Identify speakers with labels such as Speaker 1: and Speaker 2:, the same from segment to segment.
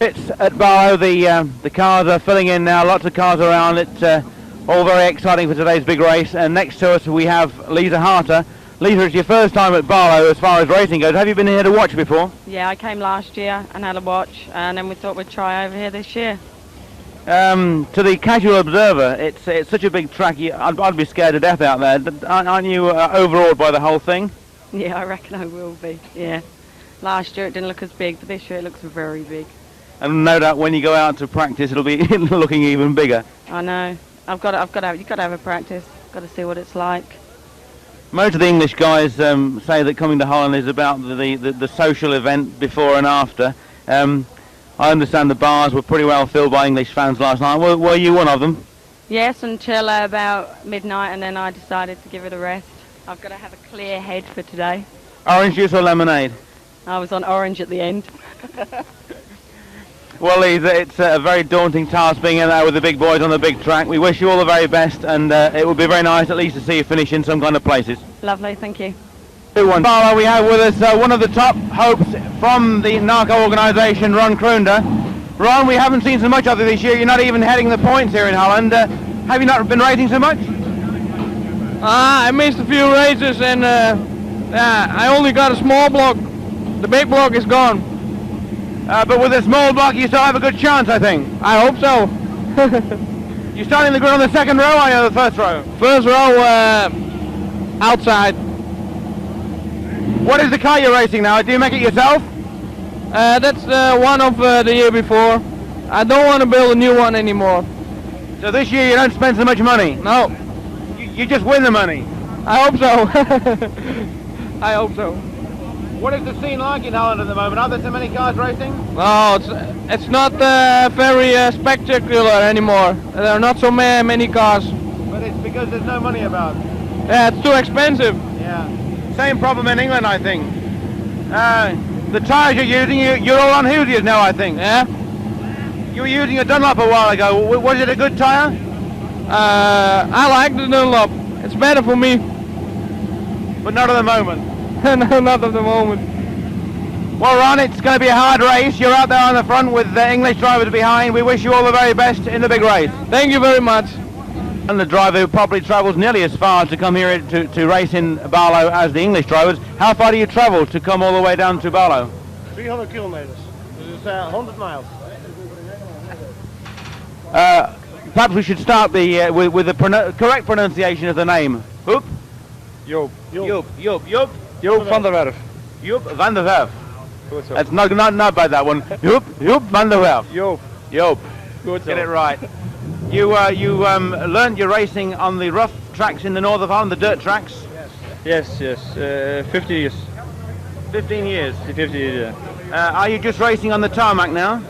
Speaker 1: It's at Baarlo. The cars are filling in now. Lots of cars around. It's all very exciting for today's big race. And next to us we have Lisa Harter. Lisa, it's your first time at Baarlo as far as racing goes. Have you been here to watch before?
Speaker 2: Yeah, I came last year and had a watch, and then we thought we'd try over here this year.
Speaker 1: To the casual observer, it's such a big track. I'd be scared to death out there. Aren't you overawed by the whole thing?
Speaker 2: Yeah, I reckon I will be. Yeah. Last year it didn't look as big, but this year it looks very big.
Speaker 1: And no doubt when you go out to practice, it'll be looking even bigger.
Speaker 2: I know. You've got to have a practice. Got to see what it's like.
Speaker 1: Most of the English guys say that coming to Holland is about the social event before and after. I understand the bars were pretty well filled by English fans last night. Were you one of them?
Speaker 2: Yes, until about midnight, and then I decided to give it a rest. I've got to have a clear head for today.
Speaker 1: Orange juice or lemonade?
Speaker 2: I was on orange at the end.
Speaker 1: Well, Lisa, it's a very daunting task being in there with the big boys on the big track. We wish you all the very best, and it would be very nice at least to see you finish in some kind of places.
Speaker 2: Lovely, thank you.
Speaker 1: Baarlo, we have with us one of the top hopes from the NACO organisation, Ron Kroonder. Ron, we haven't seen so much of you this year. You're not even heading the points here in Holland. Have you not been racing so much?
Speaker 3: I missed a few races, and I only got a small block. The big block is gone.
Speaker 1: But with a small block, you still have a good chance, I think.
Speaker 3: I hope so.
Speaker 1: You're starting the grid on the second row, or are you on the first row?
Speaker 3: First row, outside.
Speaker 1: What is the car you're racing now? Do you make it yourself?
Speaker 3: That's one of the year before. I don't want to build a new one anymore.
Speaker 1: So this year you don't spend so much money?
Speaker 3: No.
Speaker 1: You just win the money?
Speaker 3: I hope so. I hope so.
Speaker 1: What is the scene like in Holland at the moment? Are there so many cars racing?
Speaker 3: No, it's not very spectacular anymore. There are not so many cars.
Speaker 1: But it's because there's no money about.
Speaker 3: Yeah, it's too expensive.
Speaker 1: Yeah. Same problem in England, I think. The tyres you're using, you're all on Hoosiers now, I think.
Speaker 3: Yeah.
Speaker 1: You were using a Dunlop a while ago. Was it a good tyre?
Speaker 3: I like the Dunlop. It's better for me.
Speaker 1: But not at the moment.
Speaker 3: No, not at the moment.
Speaker 1: Well, Ron, it's going to be a hard race. You're out there on the front with the English drivers behind. We wish you all the very best in the big race.
Speaker 3: Thank you very much.
Speaker 1: And the driver who probably travels nearly as far to come here to race in Baarlo as the English drivers. How far do you travel to come all the way down to Baarlo?
Speaker 4: 300 kilometers. This is 100 miles.
Speaker 1: Perhaps we should start with the correct pronunciation of the name. Hoop?
Speaker 4: Joop.
Speaker 1: Joop
Speaker 4: van der Werf.
Speaker 1: Joop van der Werf.
Speaker 4: Goed zo.
Speaker 1: That's not bad, that one. Joop van der Werf. Joop.
Speaker 4: Good.
Speaker 1: Get it right. You learned your racing on the rough tracks in the north of Holland, the dirt tracks?
Speaker 4: Yes. 50 years.
Speaker 1: 15 years.
Speaker 4: 50 years, yeah.
Speaker 1: Are you just racing on the tarmac now?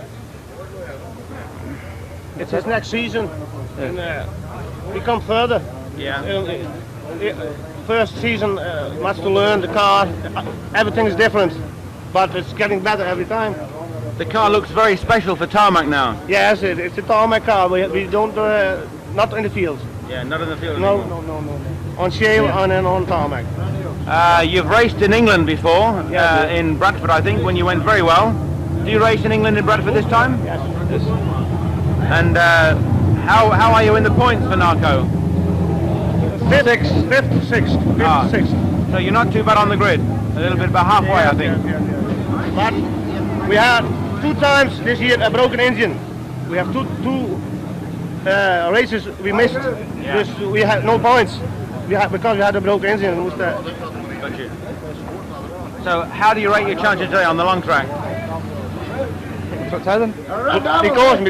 Speaker 4: It's his next season. And we come further.
Speaker 1: Yeah.
Speaker 4: First season, much to learn, the car, everything is different, but it's getting better every time.
Speaker 1: The car looks very special for tarmac now.
Speaker 4: Yes, it's a tarmac car, we don't, not in the field.
Speaker 1: Yeah, not in the field
Speaker 4: No. On shale and then on tarmac.
Speaker 1: You've raced in England before, in Bradford I think, when you went very well. Do you race in England in Bradford this time?
Speaker 4: Yes.
Speaker 1: And how are you in the points for NACO?
Speaker 4: Fifth, sixth.
Speaker 1: So you're not too bad on the grid. A little bit about halfway, I think.
Speaker 4: Yeah. But we had 2 times this year a broken engine. We have two races we missed.
Speaker 1: Yeah.
Speaker 4: Dus we had no points. Because we had a broken engine.
Speaker 1: Got you. So how do you rate your chances today on the long track?
Speaker 4: Wat zei dan? Because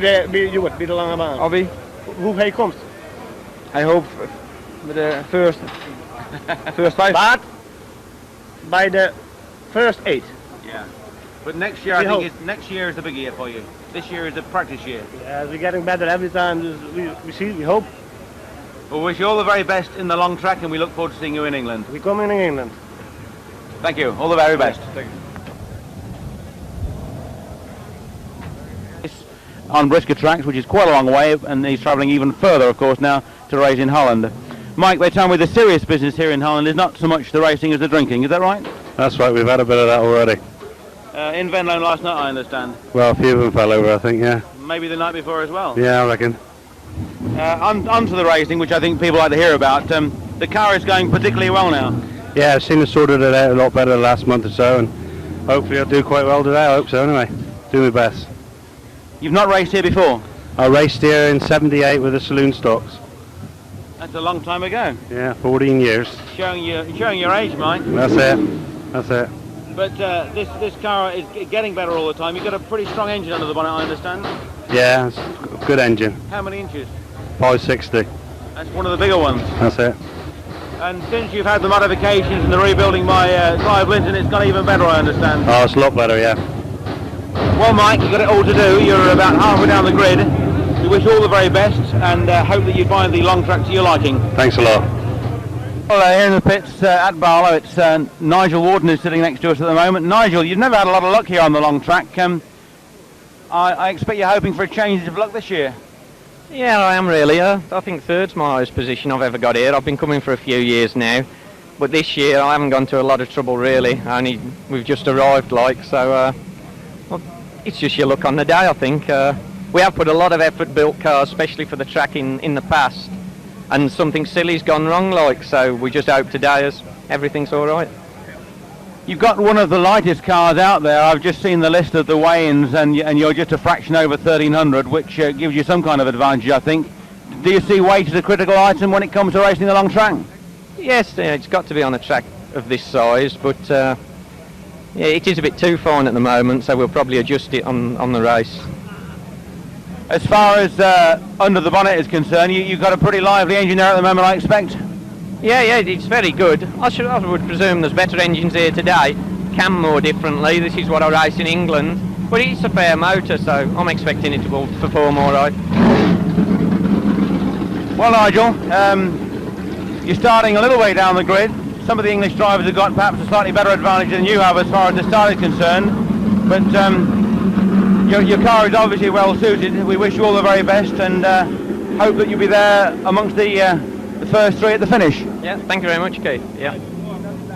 Speaker 4: bij de lange baan.
Speaker 3: Wie?
Speaker 4: Hoe hij komt.
Speaker 3: I hope with the first 5.
Speaker 4: But by the first 8.
Speaker 1: Yeah. But next year, I think next year is the big year for you. This year is the practice year.
Speaker 4: Yeah, we're getting better every time. We hope.
Speaker 1: We wish you all the very best in the long track, and we look forward to seeing you in England.
Speaker 4: We come in England.
Speaker 1: Thank you. All the very best.
Speaker 4: Thank you.
Speaker 1: On brisker tracks, which is quite a long way, and he's travelling even further, of course, now to race in Holland. Mike, they tell me the serious business here in Holland is not so much the racing as the drinking. Is that right?
Speaker 5: That's right. We've had a bit of that already.
Speaker 1: In Venlo last night, I understand.
Speaker 5: Well, a few of them fell over, I think, yeah.
Speaker 1: Maybe the night before as well.
Speaker 5: Yeah, I reckon.
Speaker 1: On to the racing, which I think people like to hear about. The car is going particularly well now.
Speaker 5: Yeah, I've seen it sorted it out a lot better the last month or so, and hopefully I'll do quite well today. I hope so, anyway. Do my best.
Speaker 1: You've not raced here before?
Speaker 5: I raced here in '78 with the saloon stocks.
Speaker 1: That's a long time ago.
Speaker 5: Yeah, 14 years.
Speaker 1: Showing your age, Mike.
Speaker 5: That's it. That's it.
Speaker 1: But this car is getting better all the time. You've got a pretty strong engine under the bonnet, I understand.
Speaker 5: Yeah, it's a good engine.
Speaker 1: How many inches?
Speaker 5: 560.
Speaker 1: That's one of the bigger ones.
Speaker 5: That's it.
Speaker 1: And since you've had the modifications and the rebuilding by Clive Linton, it's got even better, I understand.
Speaker 5: Oh, it's a lot better, yeah.
Speaker 1: Well, Mike, you've got it all to do. You're about halfway down the grid. We wish you all the very best and hope that you find the long track to your liking.
Speaker 5: Thanks a lot.
Speaker 1: Well, here in the pits at Baarlo, it's Nigel Warden who's sitting next to us at the moment. Nigel, you've never had a lot of luck here on the long track. I expect you're hoping for a change of luck this year.
Speaker 6: Yeah, I am really. I think third's my highest position I've ever got here. I've been coming for a few years now, but this year I haven't gone to a lot of trouble really. We've just arrived, like, so well, it's just your luck on the day, I think. We have put a lot of effort, built cars, especially for the track in the past, and something silly's gone wrong, like, so we just hope today as everything's all right.
Speaker 1: You've got one of the lightest cars out there. I've just seen the list of the weigh-ins, and you're just a fraction over 1300, which gives you some kind of advantage, I think. Do you see weight as a critical item when it comes to racing the long track?
Speaker 6: Yes, it's got to be on a track of this size, but yeah, it is a bit too fine at the moment, so we'll probably adjust it on the race.
Speaker 1: As far as under the bonnet is concerned, you've got a pretty lively engine there at the moment, I expect.
Speaker 6: Yeah, it's very good. I would presume there's better engines here today, cam more differently. This is what I race in England, but it's a fair motor, so I'm expecting it to perform all right.
Speaker 1: Well, Nigel, you're starting a little way down the grid. Some of the English drivers have got perhaps a slightly better advantage than you have as far as the start is concerned, but your car is obviously well suited. We wish you all the very best and hope that you'll be there amongst the first three at the finish.
Speaker 6: Yeah, thank you very much, Keith. Yeah.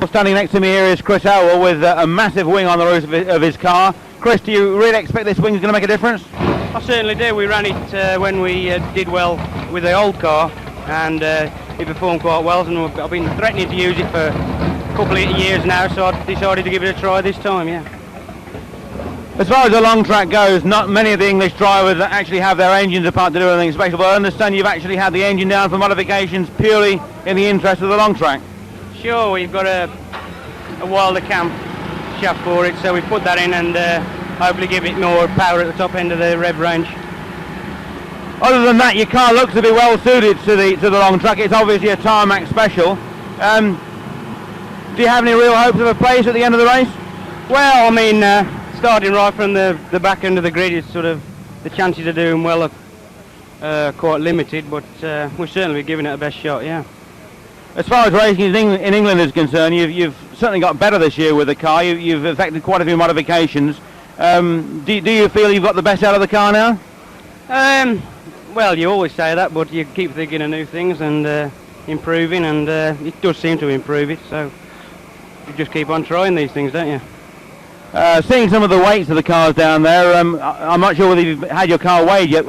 Speaker 1: Standing next to me here is Chris Howell with a massive wing on the roof of his car. Chris, do you really expect this wing is going to make a difference?
Speaker 7: I certainly do. We ran it when we did well with the old car, and it performed quite well, and I've been threatening to use it for a couple of years now, so I decided to give it a try this time, yeah.
Speaker 1: As far as the long track goes, not many of the English drivers actually have their engines apart to do anything special, but I understand you've actually had the engine down for modifications purely in the interest of the long track.
Speaker 7: Sure, we've got a Wilder Camp shaft for it, so we put that in and hopefully give it more power at the top end of the rev range.
Speaker 1: Other than that, your car looks to be well suited to the long track. It's obviously a tarmac special. Do you have any real hopes of a place at the end of the race?
Speaker 7: Well, I mean, starting right from the back end of the grid is sort of the chances of doing well are quite limited, but we'll certainly be giving it a best shot, yeah.
Speaker 1: As far as racing in England is concerned, you've certainly got better this year with the car. You've effected quite a few modifications. Do you feel you've got the best out of the car now?
Speaker 7: Well, you always say that, but you keep thinking of new things and improving, and it does seem to improve it, so you just keep on trying these things, don't you?
Speaker 1: Seeing some of the weights of the cars down there, I'm not sure whether you've had your car weighed yet.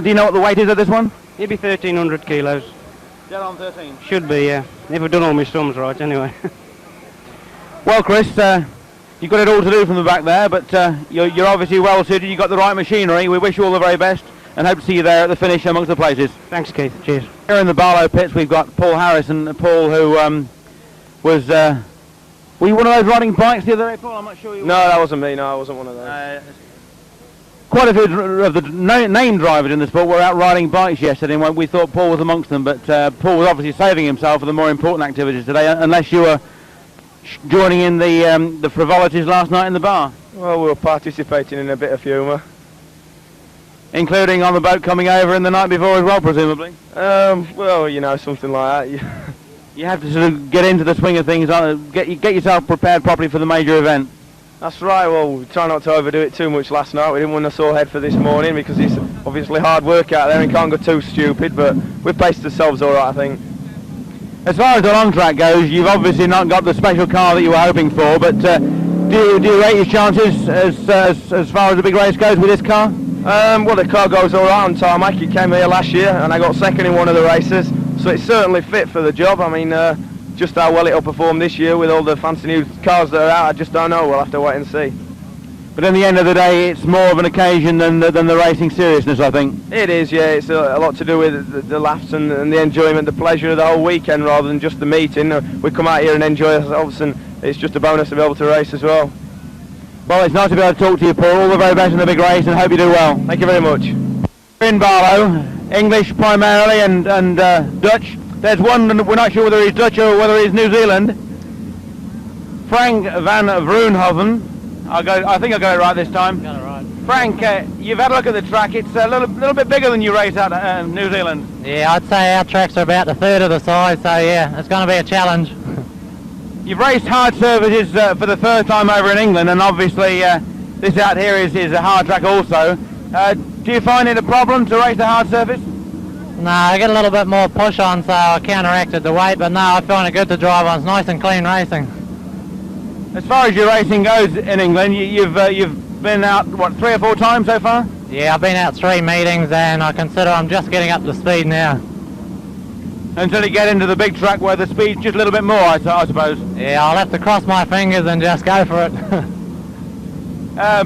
Speaker 1: Do you know what the weight is of this one?
Speaker 7: It'd be 1,300 kilos.
Speaker 1: Dead on 13?
Speaker 7: Should be, yeah. If I've done all my sums right, anyway.
Speaker 1: Well, Chris, you've got it all to do from the back there, but you're obviously well suited. You've got the right machinery. We wish you all the very best and hope to see you there at the finish amongst the places.
Speaker 7: Thanks, Keith. Cheers.
Speaker 1: Here in the Baarlo pits, we've got Paul Harris, and Paul, who was... were you one of those riding bikes the other day, Paul? I'm not sure you were.
Speaker 8: No, that wasn't me. No, I wasn't one of those.
Speaker 1: Quite a few of the name drivers in the sport were out riding bikes yesterday, and we thought Paul was amongst them, but Paul was obviously saving himself for the more important activities today, unless you were joining in the frivolities last night in the bar.
Speaker 8: Well, we were participating in a bit of humour.
Speaker 1: Including on the boat coming over in the night before as well, presumably?
Speaker 8: Well, you know, something like that.
Speaker 1: You have to sort of get into the swing of things, get yourself prepared properly for the major event.
Speaker 8: That's right. Well, we try not to overdo it too much last night. We didn't want a sore head for this morning because it's obviously hard work out there and can't go too stupid, but we've paced ourselves all right, I think. As
Speaker 1: far as the long track goes, you've obviously not got the special car that you were hoping for, but Do you rate your chances as far as the big race goes with this car?
Speaker 8: Well, the car goes all right on tarmac. It came here last year and I got second in one of the races, so it's certainly fit for the job. I mean, just how well it'll perform this year with all the fancy new cars that are out, I just don't know. We'll have to wait and see.
Speaker 1: But in the end of the day, it's more of an occasion than the racing seriousness, I think.
Speaker 8: It is, yeah. It's a lot to do with the laughs and the enjoyment, the pleasure of the whole weekend rather than just the meeting. We come out here and enjoy ourselves, and it's just a bonus to be able to race as well.
Speaker 1: Well, it's nice to be able to talk to you, Paul. All the very best in the big race, and hope you do well.
Speaker 8: Thank you very much.
Speaker 1: We're in Baarlo, English primarily and Dutch. There's one, we're not sure whether he's Dutch or whether he's New Zealand. Frank van Vroonhoven. I think I got it right this time.
Speaker 9: Got it right.
Speaker 1: Frank, you've had a look at the track. It's a little bit bigger than you race at New Zealand.
Speaker 9: Yeah, I'd say our tracks are about a third of the size, so yeah, it's going to be a challenge.
Speaker 1: You've raced hard surfaces for the first time over in England, and obviously this out here is a hard track also. Do you find it a problem to race a hard surface?
Speaker 9: No, I get a little bit more push on, so I counteracted the weight, but no, I find it good to drive on. It's nice and clean racing.
Speaker 1: As far as your racing goes in England, you've been out, what, 3 or 4 times so far?
Speaker 9: Yeah, I've been out 3 meetings, and I consider I'm just getting up to speed now.
Speaker 1: Until you get into the big track where the speed's just a little bit more, I suppose.
Speaker 9: Yeah, I'll have to cross my fingers and just go for it.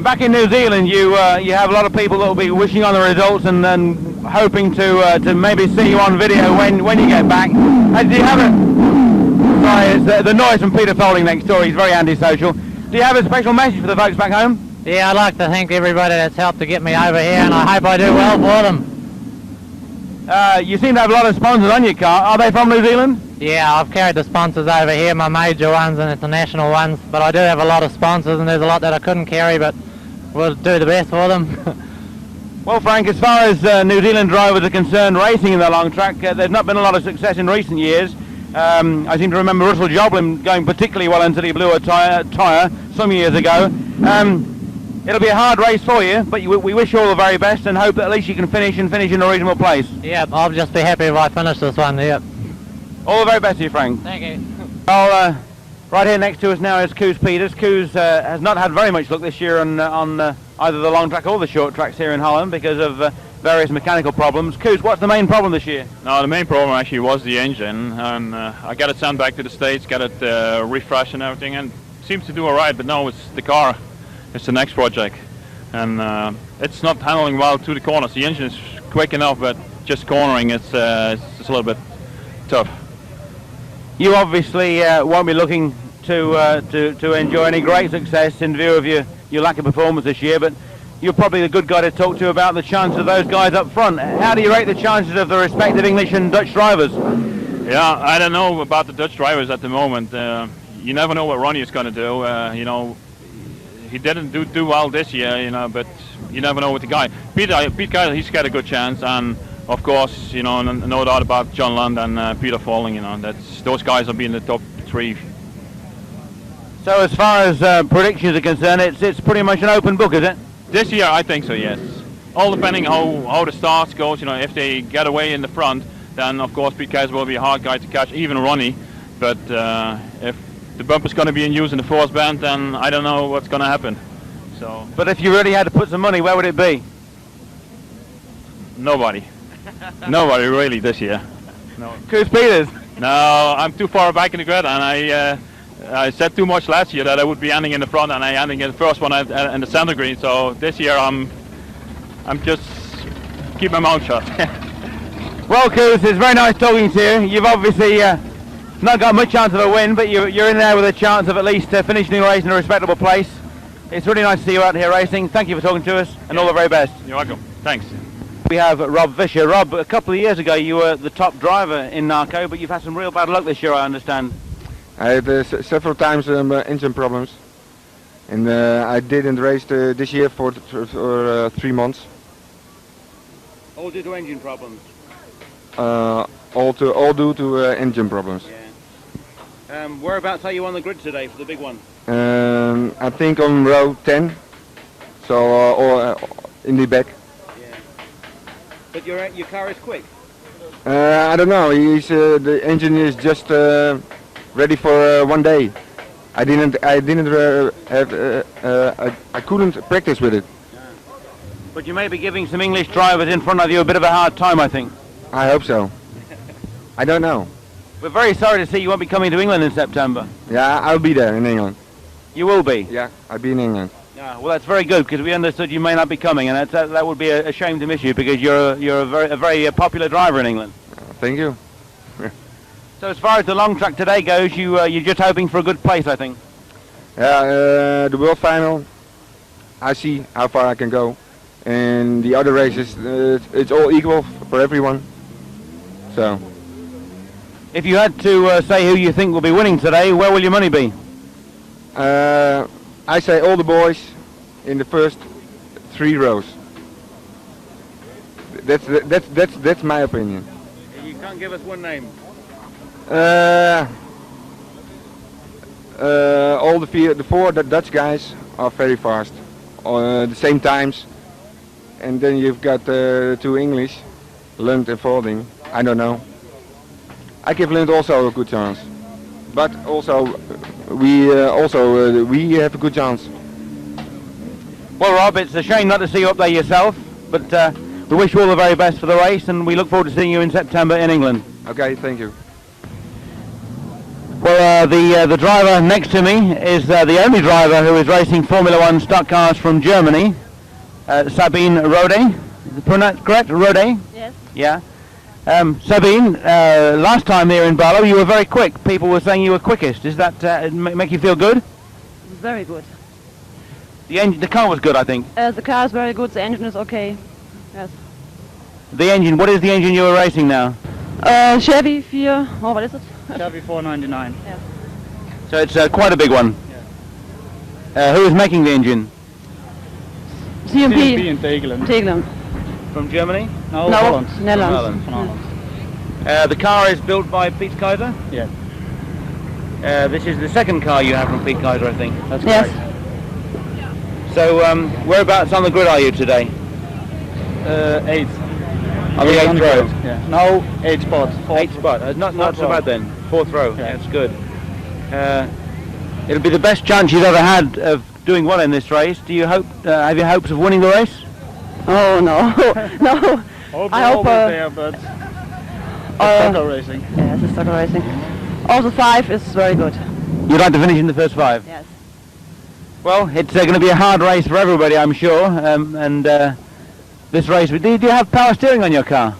Speaker 1: Back in New Zealand, you have a lot of people that will be wishing on the results and hoping to maybe see you on video when you get back. Do you have a... Sorry, it's the noise from Peter Falding next door. He's very antisocial. Do you have a special message for the folks back home?
Speaker 9: Yeah, I'd like to thank everybody that's helped to get me over here, and I hope I do well for them.
Speaker 1: You seem to have a lot of sponsors on your car. Are they from New Zealand?
Speaker 9: Yeah, I've carried the sponsors over here, my major ones and international ones, but I do have a lot of sponsors, and there's a lot that I couldn't carry, but we'll do the best for them.
Speaker 1: Well, Frank, as far as New Zealand drivers are concerned, racing in the long track, there's not been a lot of success in recent years. I seem to remember Russell Joplin going particularly well until he blew a tyre some years ago. It'll be a hard race for you, but we wish you all the very best and hope that at least you can finish in a reasonable place.
Speaker 9: Yeah, I'll just be happy if I finish this one, yep.
Speaker 1: All the very best to you, Frank.
Speaker 9: Thank you.
Speaker 1: Well, right here next to us now is Koos Peters. Koos has not had very much luck this year on either the long track or the short tracks here in Holland because of various mechanical problems. Koos, what's the main problem this year?
Speaker 10: No, the main problem actually was the engine, and I got it sent back to the States, got it refreshed and everything, and it seems to do alright, but now it's the car. It's the next project, and it's not handling well to the corners. The engine is quick enough, but just cornering it's a little bit tough.
Speaker 1: You obviously won't be looking to enjoy any great success in view of your lack of performance this year, but you're probably the good guy to talk to about the chances of those guys up front. How do you rate the chances of the respective English and Dutch drivers?
Speaker 10: Yeah, I don't know about the Dutch drivers at the moment. You never know what Ronnie is going to do. You know, he didn't do well this year, you know, but you never know with the guy. Pete, he's got a good chance, and of course, you know, no doubt about John Lund and Peter Falding. You know, those guys will be in the top 3.
Speaker 1: So as far as predictions are concerned, it's pretty much an open book, is it?
Speaker 10: This year, I think so, yes. All depending how the starts goes. You know, if they get away in the front, then of course Pete Keizer will be a hard guy to catch, even Ronnie. But if the bumper's going to be in use in the force band, then I don't know what's going to happen. So.
Speaker 1: But if you really had to put some money, where would it be?
Speaker 10: Nobody. Nobody really this year. No.
Speaker 1: Koos Peters?
Speaker 10: No, I'm too far back in the grid, and I said too much last year that I would be ending in the front, and I ending in the first one in the center green. So this year I'm just keep my mouth shut.
Speaker 1: Well, Koos, it's very nice talking to you. You've obviously not got much chance of a win, but you're in there with a chance of at least finishing the race in a respectable place. It's really nice to see you out here racing. Thank you for talking to us, and all the very best.
Speaker 10: You're welcome. Thanks.
Speaker 1: We have Rob Fisher. Rob, a couple of years ago you were the top driver in NACO, but you've had some real bad luck this year, I understand.
Speaker 11: I had several times engine problems, and I didn't race this year for 3 months.
Speaker 1: All due to engine problems?
Speaker 11: All due to engine problems.
Speaker 1: Yeah. Whereabouts are you on the grid today for the big one?
Speaker 11: I think on row 10, so or in the back.
Speaker 1: Yeah. But your car is quick?
Speaker 11: I don't know. The engine is just ready for 1 day. I couldn't practice with it.
Speaker 1: But you may be giving some English drivers in front of you a bit of a hard time, I think.
Speaker 11: I hope so. I don't know.
Speaker 1: We're very sorry to see you won't be coming to England in September.
Speaker 11: Yeah, I'll be there in England.
Speaker 1: You will be?
Speaker 11: Yeah, I'll be in England.
Speaker 1: Yeah, well, that's very good, because we understood you may not be coming, and that would be a shame to miss you, because you're a very popular driver in England.
Speaker 11: Thank you.
Speaker 1: So as far as the long track today goes, you're just hoping for a good place, I think.
Speaker 11: Yeah, the World Final, I see how far I can go. And the other races, it's all equal for everyone. So.
Speaker 1: If you had to say who you think will be winning today, where will your money be?
Speaker 11: I say all the boys in the first 3 rows. That's my opinion.
Speaker 1: You can't give us one name.
Speaker 11: All the 4 Dutch guys are very fast, the same times. And then you've got 2 English, Lund and Falding. I don't know. I give Lund also a good chance, but also we have a good chance.
Speaker 1: Well, Rob, it's a shame not to see you up there yourself, but we wish you all the very best for the race, and we look forward to seeing you in September in England.
Speaker 11: Okay, thank you.
Speaker 1: Well, the driver next to me is the only driver who is racing Formula 1 stock cars from Germany. Sabine Rode, is it pronounced correct? Rode?
Speaker 2: Yes.
Speaker 1: Yeah. Sabine, last time here in Baarlo you were very quick. People were saying you were quickest. Does that make you feel good?
Speaker 2: Very good.
Speaker 1: The car was good, I think.
Speaker 2: The car is very good, the engine is okay. Yes.
Speaker 1: The engine, what is the engine you are racing now?
Speaker 2: Chevy 4, what is it?
Speaker 7: Chevy 499.
Speaker 2: Yeah.
Speaker 1: So it's quite a big one. Yeah. Who is making the engine?
Speaker 2: CMP
Speaker 7: in Tegelen.
Speaker 2: Tegelen.
Speaker 1: From Germany?
Speaker 7: No,
Speaker 2: Holland.
Speaker 7: Holland.
Speaker 2: Netherlands.
Speaker 7: From Holland.
Speaker 1: The car is built by Piet Keizer?
Speaker 7: Yeah.
Speaker 1: This is the second car you have from Piet Keizer, I think.
Speaker 7: That's
Speaker 2: Yes.
Speaker 7: correct.
Speaker 1: So whereabouts on the grid are you today?
Speaker 7: 8.
Speaker 1: On the 8th row?
Speaker 7: Yeah. No, 8 spot.
Speaker 1: 8th spot. Not so bad then. 4th row.
Speaker 7: Yeah.
Speaker 1: That's good. It'll be the best chance you've ever had of doing well in this race. Do you hope? Have you hopes of winning the race?
Speaker 2: Oh no, no. I hope.
Speaker 7: There, but stocker racing.
Speaker 2: Yes, it's stocker racing. Also 5 is very good.
Speaker 1: You'd like to finish in the first 5?
Speaker 2: Yes.
Speaker 1: Well, it's going to be a hard race for everybody, I'm sure. This race, do you have power steering on your car?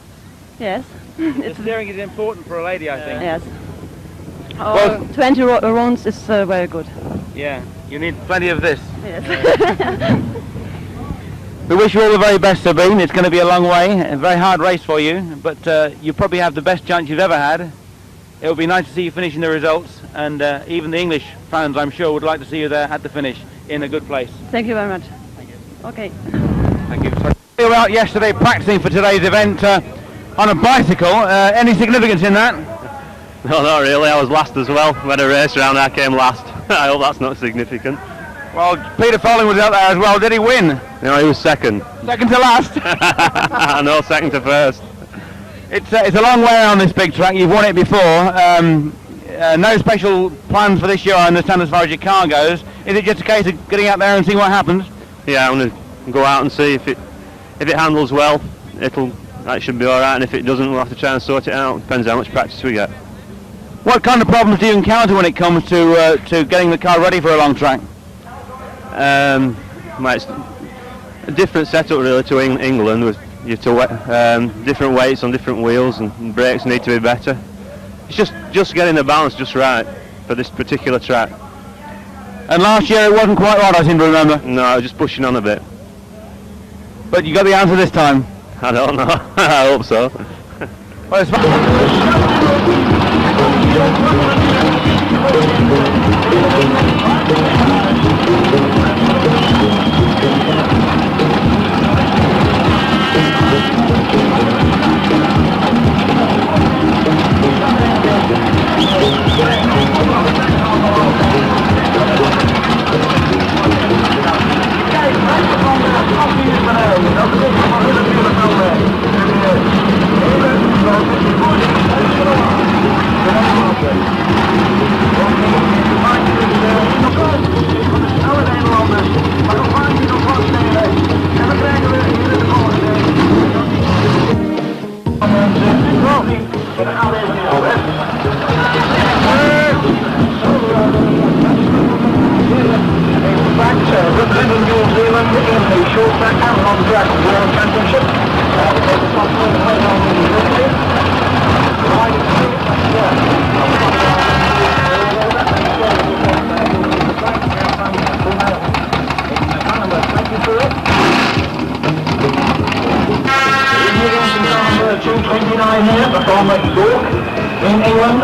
Speaker 2: Yes.
Speaker 1: The steering is important for a lady, I think.
Speaker 2: Yes.
Speaker 1: Well,
Speaker 2: 20 rounds is very good.
Speaker 1: Yeah, you need plenty of this.
Speaker 2: Yes.
Speaker 1: We wish you all the very best, Sabine. It's going to be a long way, a very hard race for you, but you probably have the best chance you've ever had. It would be nice to see you finishing the results, and even the English fans, I'm sure, would like to see you there at the finish in a good place.
Speaker 2: Thank you very much. Thank you. Okay.
Speaker 1: Thank you. You were out yesterday practicing for today's event on a bicycle. Any significance in that?
Speaker 5: No, not really. I was last as well. We had a race round, I came last. I hope that's not significant.
Speaker 1: Well, Peter Falding was out there as well. Did he win?
Speaker 5: No, he was second.
Speaker 1: Second to last?
Speaker 5: No, second to first.
Speaker 1: It's a long way on this big track. You've won it before. No special plans for this year, I understand, as far as your car goes. Is it just a case of getting out there and seeing what happens?
Speaker 5: Yeah, I'm going to go out and see if it handles well. That should be all right, and if it doesn't, we'll have to try and sort it out. Depends how much practice we get.
Speaker 1: What kind of problems do you encounter when it comes to getting the car ready for a long track?
Speaker 5: Well, it's a different setup really to England. With you have to different weights on different wheels, and brakes need to be better. It's just getting the balance just right for this particular track.
Speaker 1: And last year it wasn't quite right, I seem to remember.
Speaker 5: No, I was just pushing on a bit.
Speaker 1: But you got the answer this time?
Speaker 5: I don't know. I hope so.
Speaker 1: Well, it's
Speaker 12: the short track and long track World Championship. We'll take the top on the way on the Olympics. Number 229 here, the former York in England.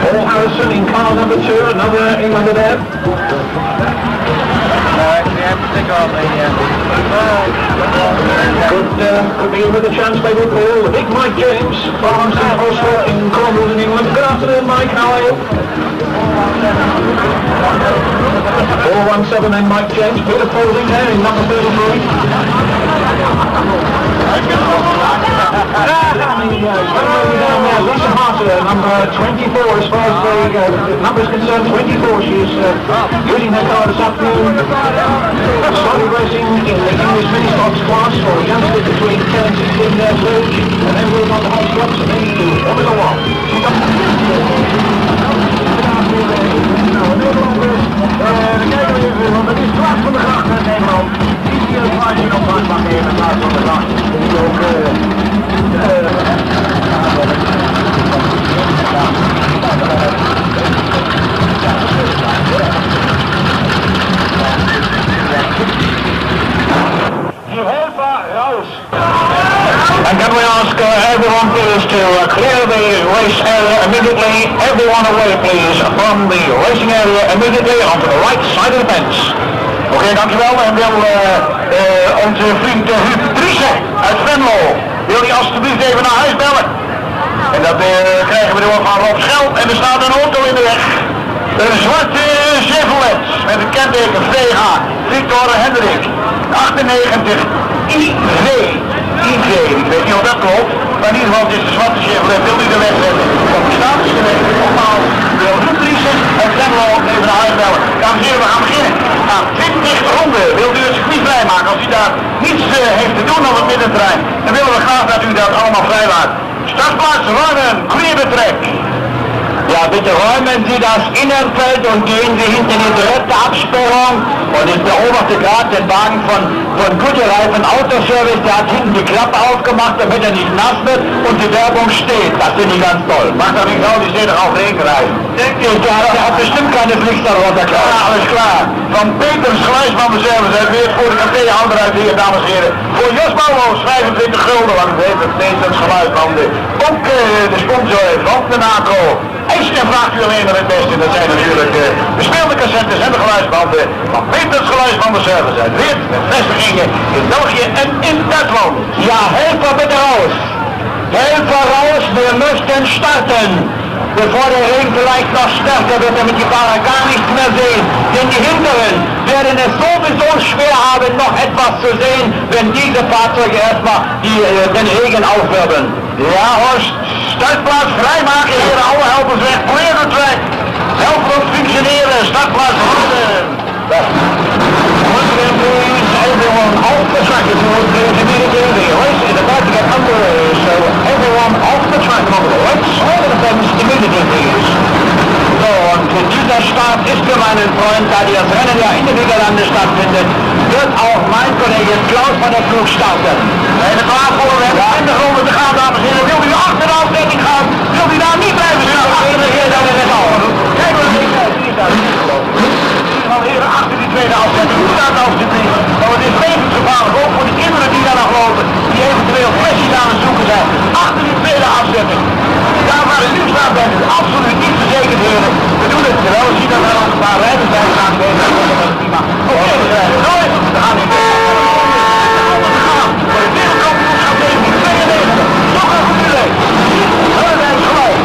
Speaker 12: Paul Harrison in car number 2, another Englander there. Could be with a chance maybe Paul. The big Mike James from St. Austell in Cornwall in England. Good afternoon, Mike, how are you? 417 then Mike James. Peter Falding there in number 33. Lisa Harter, number 24 as far as the number is concerned, 24. She is using her car this afternoon. Slowly racing in the English mini-stocks class for youngsters between 10 and 16 years of age, and then moving on to high stocks and then to Formula 1. Het is klaar van de gracht in Nederland. Die hier het plaatje op de mag even klaar van de gracht. Die is ook And can we ask everyone please to clear the race area immediately, everyone away please from the racing area immediately onto the right side of the fence. Oké, dankjewel. En wil onze vriend Huub Driessen uit Venlo, wil hij alstublieft even naar huis bellen? En dat krijgen we door van Rob Schel en er staat een auto in de weg. Een zwarte Chevrolet met het kenteken VH Victor Hendrik 98 IV. Ik weet niet of dat klopt, maar in ieder geval het is de zwarte Chevrolet. Wil u de weg zetten? Op de staat is de weg. Nogmaals, wil Huub Driessen en Venlo even naar huis bellen. Dames en heren, we gaan beginnen. Aan 20 ronden wilt u het circuit vrijmaken. Als u daar niets heeft te doen op het middenterrein, dan willen we graag dat u dat allemaal vrijlaat. Startplaats ruimen, clear the track. Ja, bitte räumen Sie das Innenfeld und gehen Sie hinter die dritte Absperrung. Und ich beobachte gerade den Wagen von Guttereifen Autoservice, der hat hinten die Klappe aufgemacht, damit er nicht nass wird und die Werbung steht. Das finde ich ganz toll. Macht doch nicht auf, die steht doch auf Regenreifen. Der hat bestimmt keine Pflichter runterklar. Ja, alles klar. Van Peters Glijsman Service uit weer voor de café Anderuit hier, dames en heren. Voor Jos Bouwloos 25 gulden, want het heeft het Peters Geluidbanden. Ook de sponsor van de NACO. En vraagt u alleen naar het beste, dat zijn natuurlijk de speelde cassettes en de geluidsbanden van Peters Geluidsbanden Service uit Weert, met vestigingen in België en in Duitsland. Ja, helfer bitte raus! Helfer raus, wir möchten starten! Bevor der Regen vielleicht noch stärker wird, damit die Fahrer gar nichts mehr sehen. Denn die Hinteren werden es sowieso schwer haben, noch etwas zu sehen, wenn diese Fahrzeuge erstmal den Regen aufwirbeln. Ja, Horst, startplaats vrijmaken, heren, alle helpers weg, clear the track. Helpen ons functioneren, startplaats houden. Everyone off the track is immediately the race is about to get underway, so everyone off the track on the right side of the fence immediately please. So, und dieser Start ist für meinen Freund, da das Rennen ja in der Niederlande stattfindet, wird auch mein Kollege Klaus van der Ploeg starten. We zijn er klaar voor, we hebben 20 ronden te gaan, dames en heren. Wil u achter de afzetting gaan? Wil u daar niet blijven zitten? Dan is het al. Kijk maar heren, achter die tweede afzetting. Hoe staat het alsjeblieft? Want het is levensgevaarlijk, ook voor de kinderen die daar nog lopen, die eventueel flesjes aan het zoeken zijn. Achter die tweede afzetting. Daar waar het nu staat, bent u absoluut niet verzekerd, heren. We doen het wel, we zien dat er nog een paar rijders zijn gaan. Prima. Oké, zo is het. We gaan nu voor de wereldkampioenschap 1992. Nog een goed idee. We zijn gelijk.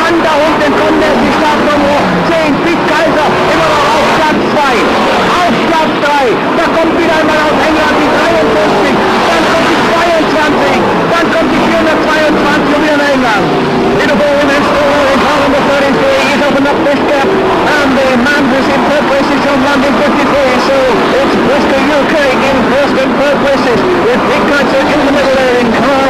Speaker 12: dann da unten kommt der Startnummer 10, Piet Kaiser, immer noch auf Platz 2. Auf Platz 3, da kommt wieder einmal aus England die 53, dann kommt die 22, dann kommt die 422 wieder in England. In the ball is in car number 33 is opened up this gap, and the man who's in third place is on London 53, so it's Bristol UK in first and third places, with Piet Kaiser in the middle there in car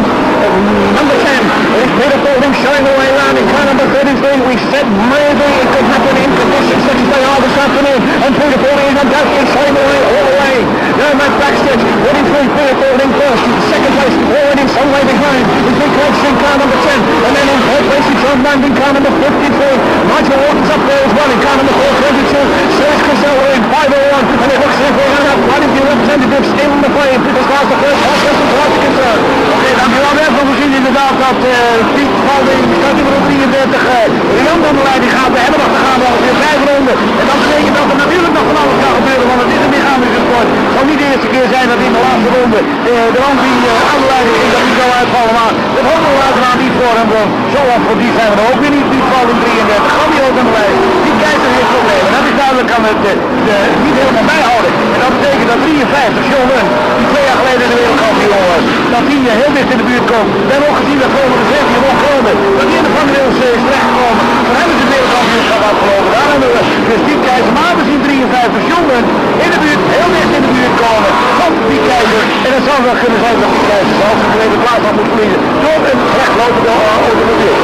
Speaker 12: number 10. It's Peter Falding showing away around in car number 33. We said maybe it could happen in conditions such as they are this afternoon, and Peter Falding is undoubtedly showing away all the way. Now Mat Gulikers running through Peter Falding first, second place already some way behind is Piet Kaiser in car number 10, and then in third place is John Land in car number 53. Nigel Walton's up there as well in car number 422. Serge Casello in 501, and it looks as if we have quite a few representatives in the frame as far as the first half is concerned. Oké, dankjewel weer. We zien inderdaad dat Piet Falding staat nummer 33. Jan van der Leij die gaat. We hebben nog te gaan ongeveer 5 ronden. En dat betekent dat er natuurlijk nog van alles kan gebeuren, want het is een mechanische sport. Het zal niet de eerste keer zijn dat in de laatste ronde de man die aan de leiding ging dat niet zou uitvallen. Maar dat hopen we uiteraard niet voor hem. Zo voor die zijn we er ook weer niet. Piet Falding 33. Kan die ook aan de lijn. Die Kaiser heeft problemen. Dat is duidelijk, kan het niet helemaal bijhouden. En dat betekent dat 53, John Lund, die 2 jaar geleden de wereldkampioen was, dat die heel dicht in de buurt komt. We hebben ook gezien dat komende 17 opkomen, dat die in de Vangrails is terechtgekomen. Van hem is het wereldkampioenschap afgelopen. Daar hebben we dus Piet Kaiser, maar we zien 53, John Lund in de buurt, heel dicht in de buurt komen van Piet Kaiser. En het zou wel kunnen zijn dat Piet Kaiser zelfs een tweede plaats had moeten verliezen door een rechtlopende automobiel.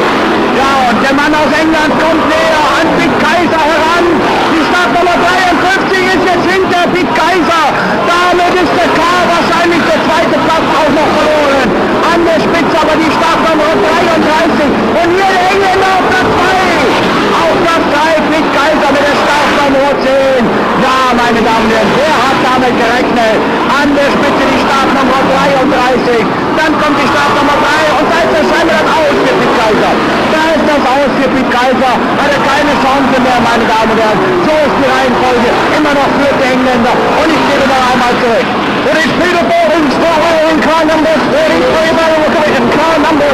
Speaker 12: Ja, und der Mann aus England kommt näher an Piet Kaiser heran. Die Startnummer 53 ist jetzt hinter Piet Kaiser. Damit ist der K wahrscheinlich der zweite Platz auch noch verloren. An der Spitze aber die Startnummer 33. Und hier der Engländer auf Platz 2. Auf Platz 3 Piet Kaiser mit der Startnummer 10. Ja, meine Damen und Herren, wer hat damit gerechnet? An der Spitze die Startnummer 33. Dann kommt die Startnummer 3 und da ist das scheinbar dann aus für Piet Kaiser. Da ist das aus für Piet Kaiser. Hat er keine Chance mehr, meine Damen und Herren. So ist die Reihenfolge. Immer noch für die Engländer. Und ich gebe noch einmal zurück. It is Peter Falding still in car number 33. In car number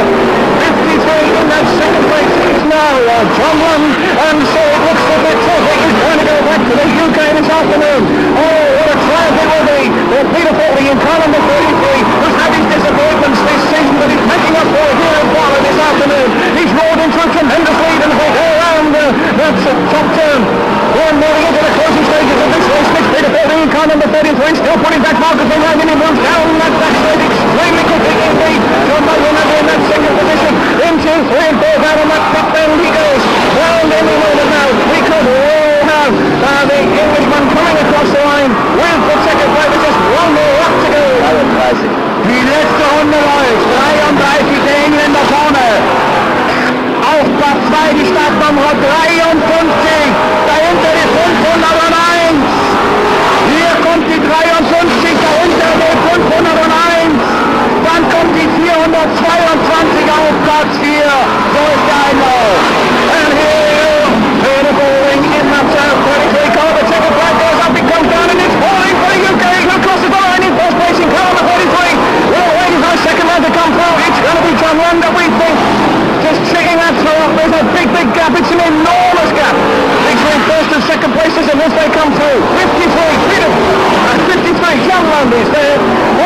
Speaker 12: 53 in that second place is now John Lund. And so it looks a bit terrific. He's trying to go back to the UK this afternoon. Oh, what a triumph it will be. Peter Falding in car number 33 who's had his disappointments this season, but he's making up for it here in Baarlo this afternoon. He's rolled into a tremendous lead and will go around that's a top turn. We're moving into the closing stages of this race. Peter Falding in car number 33 still putting back markers behind him. He moves down that backside extremely quickly indeed. John Lund in that second position. Into 3 and 4 down on that top down he goes. Round in the moment now. We could all have the Englishman coming across the line with the second play with just 1 more lap to go. Die letzte Runde läuft. 33 der Engländer vorne. Auf Platz 2 die Startnummer 53. Dahinter die 501. Hier kommt die 53. Dahinter die 501. Dann kommt die 422 auf Platz 4. So ist der Einlauf. And here, Peter Falding in that 33 car. The second flag goes up, it comes down, and it's falling for the UK. He'll cross the line in first place in car number 33. We're waiting for a second line to come through. It's going to be John Lund that we think. Just checking that through. There's a big gap. It's an enormous gap between first and second places, and as they come through, 53, Peter, 53, John Lund is there.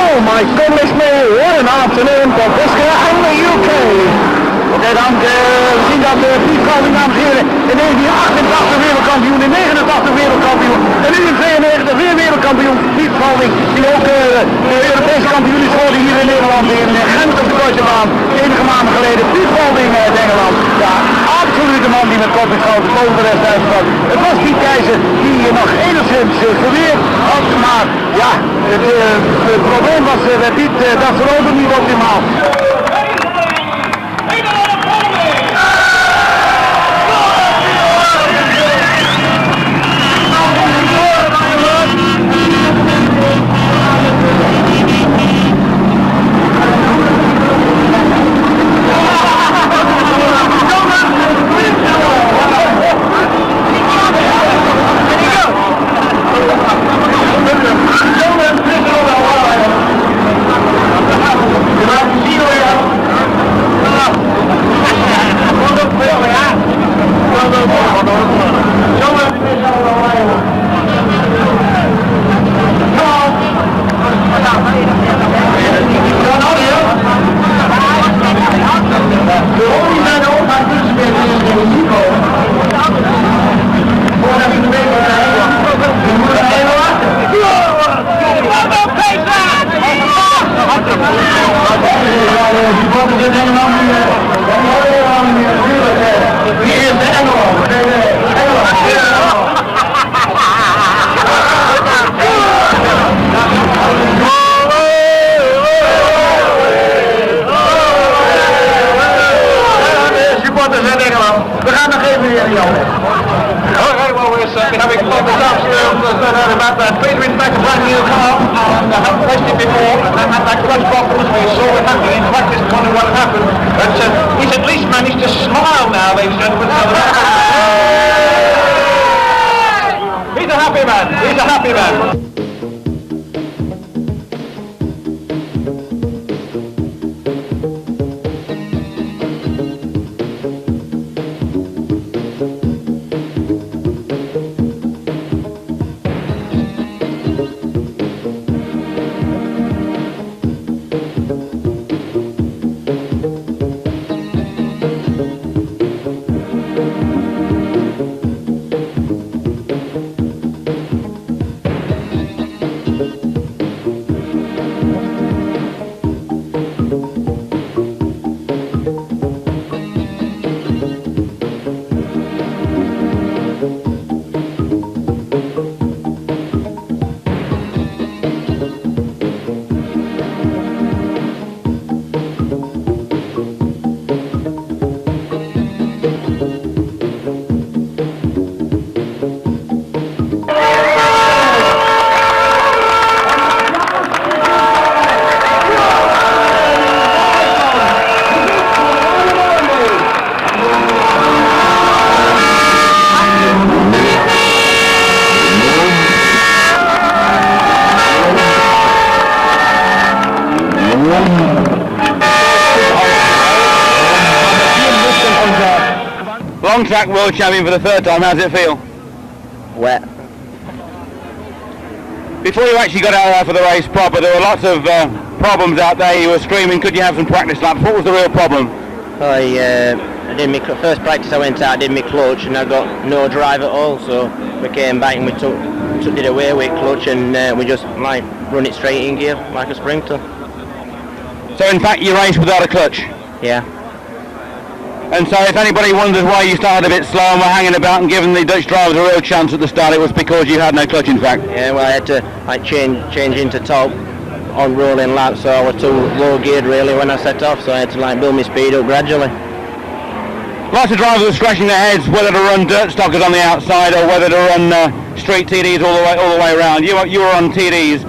Speaker 12: Oh my goodness me, what an afternoon for Bristol and the UK. Oké, dan we zien dat Piet Falding, dames en heren, in 1988 wereldkampioen, in 89 wereldkampioen, en nu in 92 weer wereldkampioen. Piet Falding, die ook Europese kampioen is geworden hier in Nederland, in Gent op de Korte Baan, enige maanden geleden. Piet Falding uit Engeland, ja, absoluut de man die met kop en schouders boven de rest uitsprak. Het was Piet Kaiser die nog enigszins geweerd had, maar ja, het probleem was bij Piet, dat verloopt niet optimaal. Zero supporters in Engeland. We gaan nog even hier, Jan. Alright, well, we're certainly having fun this afternoon. There's no doubt about that. Peter in back a brand new car, and I haven't raced it before, and then had that clutch problems. We saw it happen in practice, wondering what had happened. But he's at least managed to smile now, ladies and gentlemen. He's a happy man. He's a happy man.
Speaker 1: Long track world champion for the third time, how does it feel?
Speaker 13: Wet.
Speaker 1: Before you actually got out there for the race proper, there were lots of problems out there. You were screaming, could you have some practice laps? What was the real problem?
Speaker 13: I did my first practice I went out, I did my clutch, and I got no drive at all, so we came back and we did away with clutch, and we just like run it straight in gear like a sprinter.
Speaker 1: So in fact you raced without a clutch?
Speaker 13: Yeah.
Speaker 1: And so if anybody wonders why you started a bit slow and were hanging about and giving the Dutch drivers a real chance at the start, it was because you had no clutch in fact?
Speaker 13: Yeah, well I had to like change into top on rolling laps, so I was too low geared really when I set off, so I had to like build my speed up gradually.
Speaker 1: Lots of drivers were scratching their heads whether to run dirt stockers on the outside or whether to run street TDs all the way around. You were on TDs.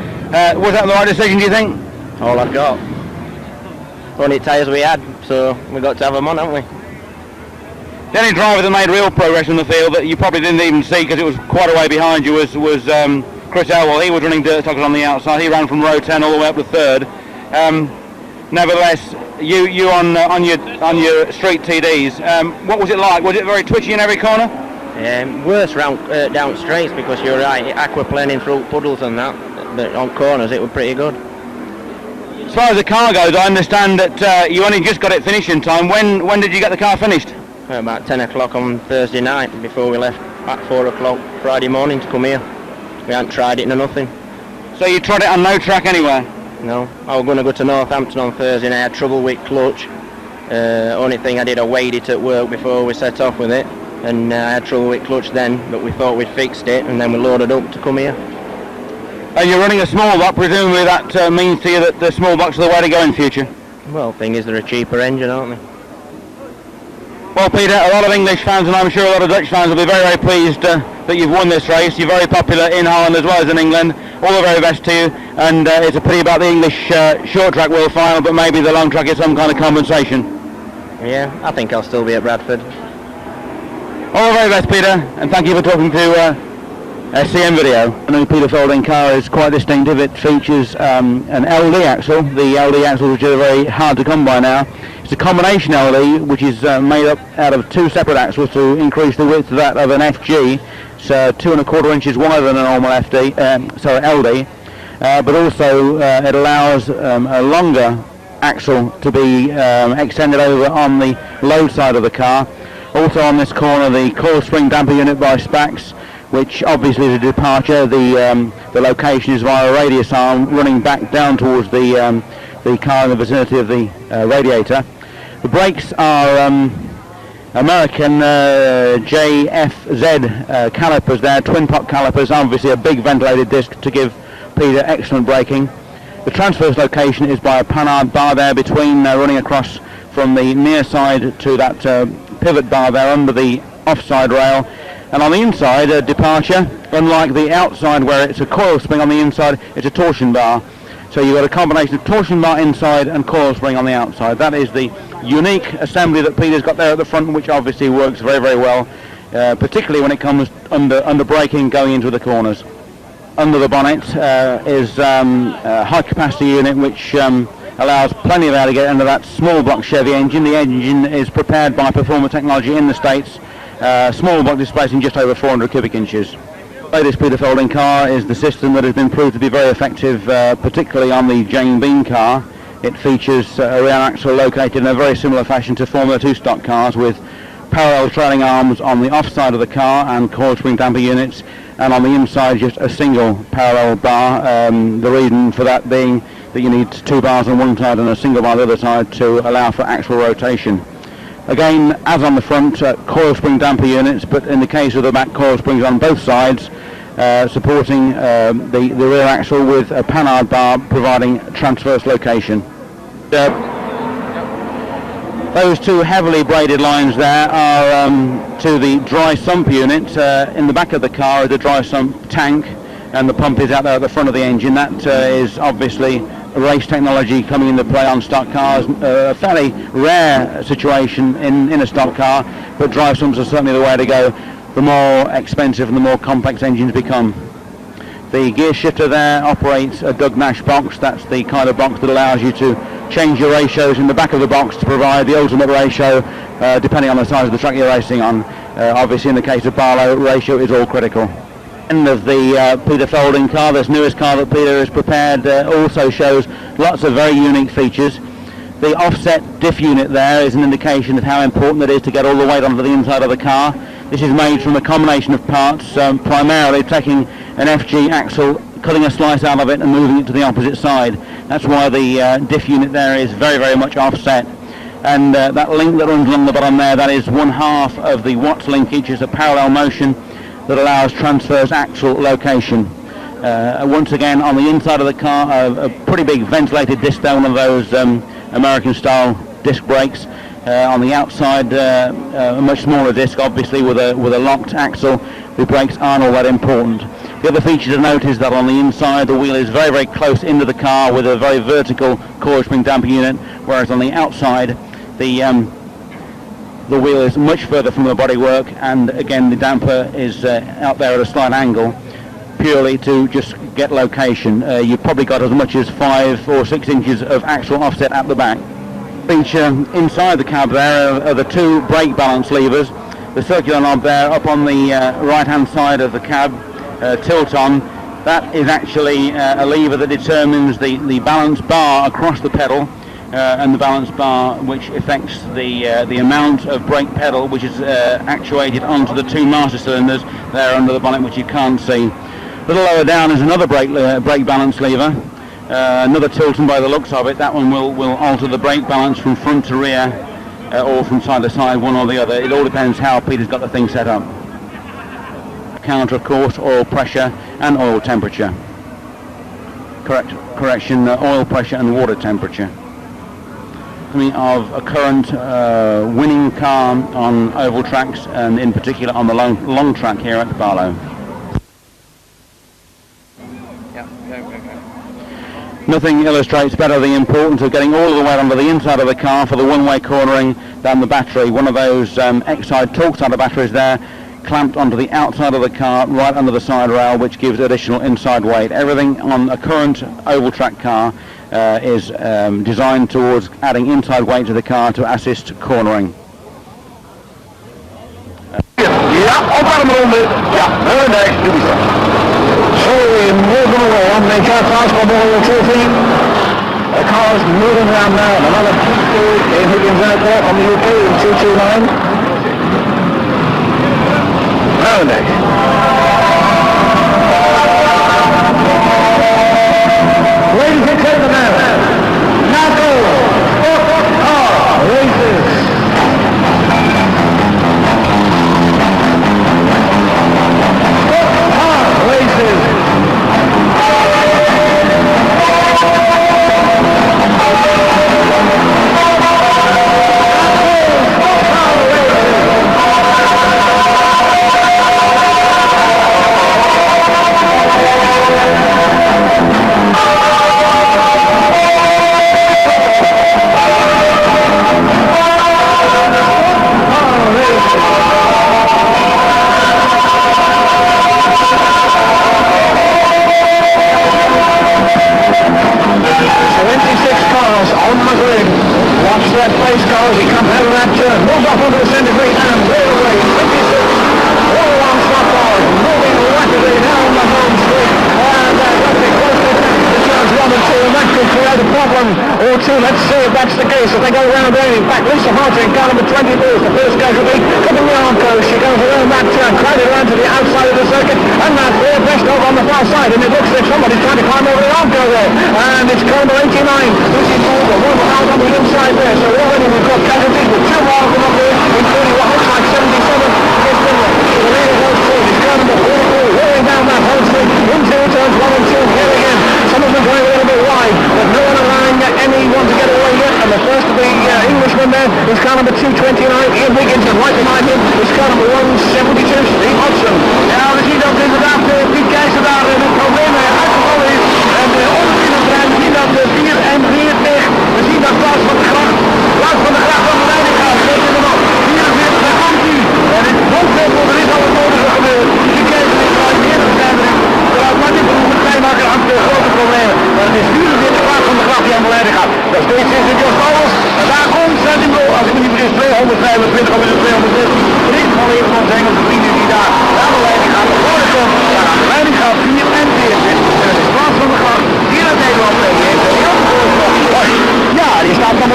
Speaker 1: Was that the right decision, do you think?
Speaker 13: All I've got. Only tyres we had, so we got to have them on, haven't we?
Speaker 1: The only driver that made real progress in the field that you probably didn't even see because it was quite a way behind you was Chris Elwell. He was running dirt stockers on the outside. He ran from row 10 all the way up to third. Nevertheless, you on your street TDs. What was it like? Was it very twitchy in every corner?
Speaker 13: Worse down straights because you're right, aquaplaning through puddles and that. But on corners it was pretty good.
Speaker 1: As far as the car goes, I understand that you only just got it finished in time. When did you get the car finished?
Speaker 13: About 10 o'clock on Thursday night before we left at 4 o'clock Friday morning to come here. We hadn't tried it no nothing.
Speaker 1: So you tried it on no track anywhere?
Speaker 13: No, I was going to go to Northampton on Thursday and I had trouble with clutch. Only thing I did, I weighed it at work before we set off with it, and I had trouble with clutch then, but we thought we'd fixed it and then we loaded up to come here.
Speaker 1: And you're running a small block, presumably that means to you that the small blocks are the way to go in future?
Speaker 13: Well, thing is they're a cheaper engine, aren't they?
Speaker 1: Well, Peter, a lot of English fans and I'm sure a lot of Dutch fans will be very, very pleased that you've won this race. You're very popular in Holland as well as in England. All the very best to you, and it's a pity about the English short track world final, but maybe the long track is some kind of compensation.
Speaker 13: Yeah, I think I'll still be at Bradford.
Speaker 1: All the very best, Peter, and thank you for talking to SCM Video. The new Peter Falding car is quite distinctive. It features an LD axle. The LD axles, which are very hard to come by now. It's a combination LD, which is made up out of two separate axles to increase the width of that of an FG. It's 2¼ inches wider than a normal LD, but also it allows a longer axle to be extended over on the load side of the car. Also on this corner, the coil spring damper unit by Spax, which obviously is a departure. The location is via a radius arm running back down towards the car in the vicinity of the radiator. The brakes are American JFZ calipers. They're twin pot calipers, obviously a big ventilated disc to give Peter excellent braking. The transverse location is by a Panhard bar there between running across from the near side to that pivot bar there under the offside rail. And on the inside, departure, unlike the outside where it's a coil spring on the inside, it's a torsion bar. So you've got a combination of torsion bar inside and coil spring on the outside. That is the unique assembly that Peter's got there at the front, which obviously works very, very well, particularly when it comes under braking going into the corners. Under the bonnet is a high capacity unit which allows plenty of air to get under that small block Chevy engine. The engine is prepared by Performer Technology in the States, small block displacing just over 400 cubic inches. The latest Peter Falding car is the system that has been proved to be very effective, particularly on the Jane Bean car. It features a rear axle located in a very similar fashion to Formula 2 stock cars, with parallel trailing arms on the off side of the car and coil spring damper units, and on the inside just a single parallel bar. The reason for that being that you need 2 bars on one side and a single bar on the other side to allow for actual rotation. Again, as on the front, coil spring damper units, but in the case of the back, coil springs on both sides, supporting the rear axle with a panhard bar providing transverse location. Those two heavily braided lines there are to the dry sump unit. In the back of the car is the dry sump tank, and the pump is out there at the front of the engine. That is obviously race technology coming into play on stock cars. A fairly rare situation in a stock car, but dry sumps are certainly the way to go. The more expensive and the more complex engines become. The gear shifter there operates a Doug Nash box. That's the kind of box that allows you to change your ratios in the back of the box to provide the ultimate ratio depending on the size of the track you're racing on. Obviously in the case of Baarlo, ratio is all critical. End of the Peter Falding car, this newest car that Peter has prepared, also shows lots of very unique features. The offset diff unit there is an indication of how important it is to get all the weight onto the inside of the car. This is made from a combination of parts, primarily taking an FG axle, cutting a slice out of it and moving it to the opposite side. That's why the diff unit there is very, very much offset. And that link that runs along the bottom there, that is 1/2 of the Watts linkage. It's a parallel motion that allows transverse axle location. Once again, on the inside of the car, a pretty big ventilated disc down, one of those American-style disc brakes. On the outside, a much smaller disc, obviously with a locked axle. The brakes aren't all that important. The other feature to note is that on the inside, the wheel is very, very close into the car with a very vertical coil spring damper unit, whereas on the outside, the wheel is much further from the bodywork, and again the damper is out there at a slight angle, purely to just get location. You've probably got as much as 5 or 6 inches of actual offset at the back. Feature inside the cab there are the 2 brake balance levers. The circular knob there up on the right hand side of the cab, tilt on, that is actually a lever that determines the balance bar across the pedal, and the balance bar which affects the amount of brake pedal which is actuated onto the 2 master cylinders there under the bonnet, which you can't see. A little lower down is another brake balance lever, another Tilton by the looks of it. That one will alter the brake balance from front to rear, or from side to side, one or the other. It all depends how Peter's got the thing set up. Counter, of course, oil pressure and oil temperature. Correction, oil pressure and water temperature. Of a current winning car on oval tracks, and in particular on the long track here at Baarlo. Nothing illustrates better the importance of getting all the way onto the inside of the car for the one-way cornering than the battery. One of those Exide Torque-Starter batteries there, clamped onto the outside of the car, right under the side rail, which gives additional inside weight. Everything on a current oval track car is designed towards adding inside weight to the car to assist cornering.
Speaker 12: Ja, op aan de ronde. Ja, heel nice. Doe je zo. So we're moving along. They got fast for more trophy. The car's moving around now. Another P2 in Higgins Airport on the UK in 229. Very nice. Ladies and gentlemen, NACO stock races. in car number 22 is the first casualty. Coming round coast, she goes around that turn, crowded around to the outside of the circuit, and that's all best over on the far side, and it looks like somebody's trying to climb over the Armco there. And it's car number 89, Lucy Gould, one out on the inside there, so already we've got casualties with 2 more of them up there, including what looks like 77 against Finland. The leader goes forward, it's car number 44, rolling down that whole street, into turns 1 and 2, here again. Some of them going a little bit wide, but no one allowing anyone to get away yet, and the first of the Englishmen there is car number 229, Ian Wiggins, and right behind him is car number 172, Steve Hodgson. Ja, we zien dat inderdaad Piet Keizer daar een probleem uitgevallen is, en ondervinden zijn, we zien dat 44, we zien dat Klaus van der Gracht van de leiding gaat, geeft hem op, 44, daar komt hij, en in het hoofdwinkel, er is al het nodige gebeurd, Piet Keizer is gelijk meer verwijdering, terwijl Martin Broek met Kleinmaker had grote problemen, maar het is 44 Klaus van der Gracht die aan de leiding gaat, dus deze is het just alles, en daar komt Martin Broek, als ik me niet vergis, 225 of is het 260, in ieder geval een van onze Engelse vrienden die daar aan de leiding gaat, voor de kant, daar aan de leiding gaat, 4 en 40, en het is Klaus van der Gracht, hier uit Nederland, die heeft een heel voorsprong. Ja, die staat nog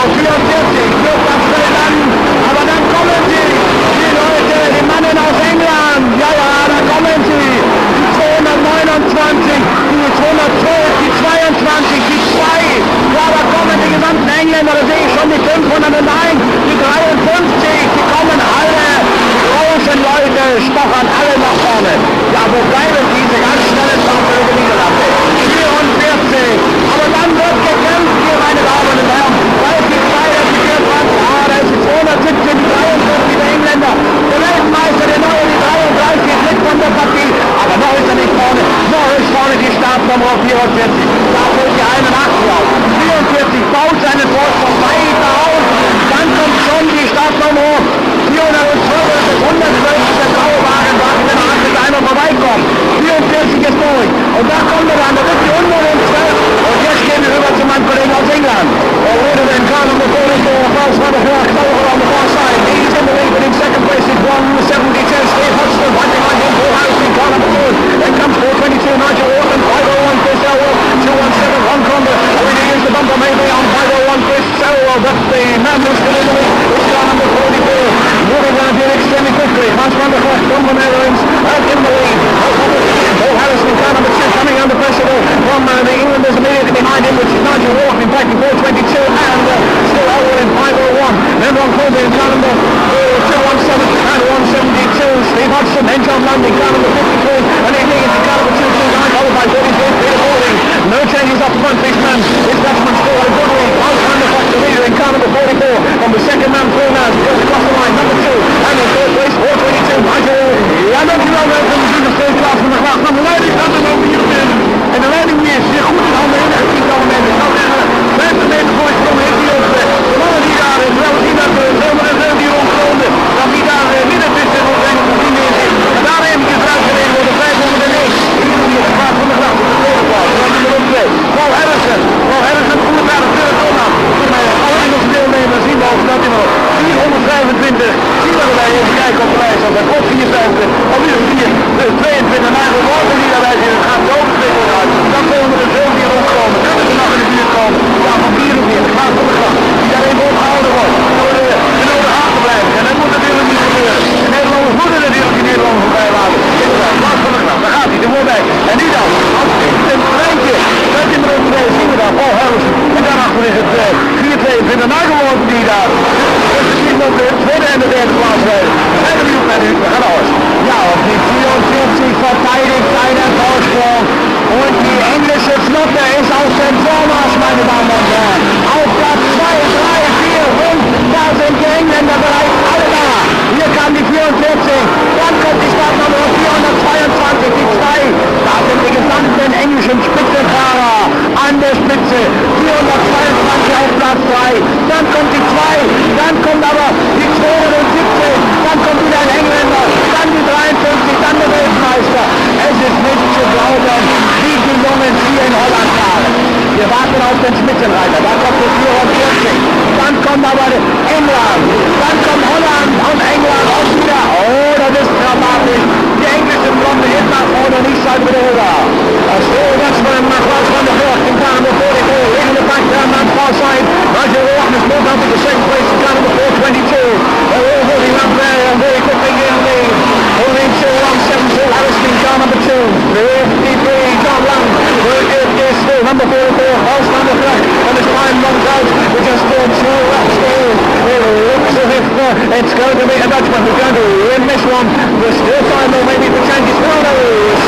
Speaker 12: to be a Dutchman who's going to win this one. There's still time though, maybe the change is well knows.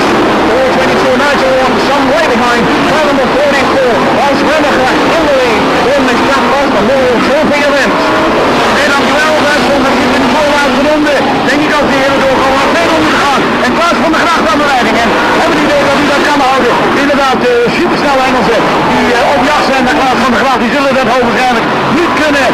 Speaker 12: 422 Nigel on some way behind. Car number 44. Als Renniger in de lead. In de straf was de World Trophy event. En dankjewel, Duitsland. Dat zit in de voorlaatste ronde. Denk ik als de heren doorgaan naar 2 ronden gaan. En Klaas van der Gracht aan de leiding. En hebben die idee dat hij dat kan houden. Inderdaad, supersnelle Engelsen die op jacht zijn naar Klaas van der Gracht. Die zullen dat hoogwaarschijnlijk niet kunnen.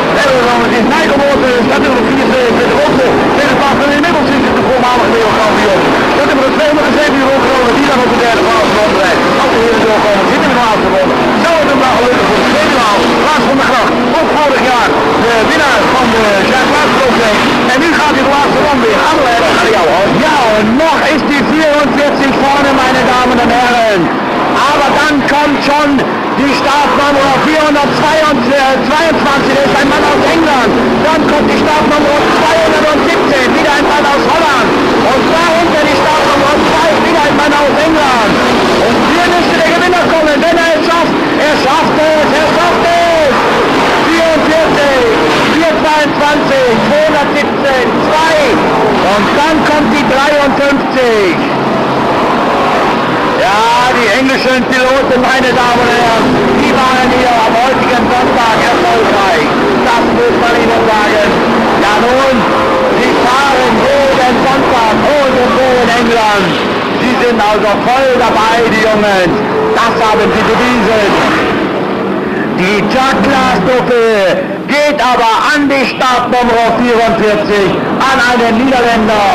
Speaker 12: Het is Nigel Motor, staat nummer 74 ronde. Tegen plaats van inmiddels is het de voormalige wereldkampioen. Dat hebben we 207 euro kronen die dan op de derde plaats ronde rijdt. Als de heren doorkomen, zitten in de laatste ronde. Zou het hem wel gelukkig voor de tweede maal. Klaas van der Gracht, ook vorig jaar de winnaar van de Zuid-Vlaams-trofee. En nu gaat hij de laatste ronde weer aan de leider. Ga jou hoor. Ja, en nog is die 44 vorne, meine Damen und Herren. Aber dann kommt schon die Startnummer 422, ist ein Mann aus England. Dann kommt die Startnummer 217, wieder ein Mann aus Holland. Und darunter die Startnummer 2, wieder ein Mann aus England. Und hier müsste der Gewinner kommen, wenn er es schafft. Er schafft es, er schafft es. 44, 422, 217, 2. Und dann kommt die 53. Ja, die englischen Piloten, meine Damen und Herren, die waren hier am heutigen Sonntag erfolgreich. Das muss man ihnen sagen. Ja nun, sie fahren jeden Sonntag irgendwo in England. Sie sind also voll dabei, die Jungen. Das haben sie bewiesen. Die Jack-Class-Gruppe geht aber an die Startnummer 44, an einen Niederländer.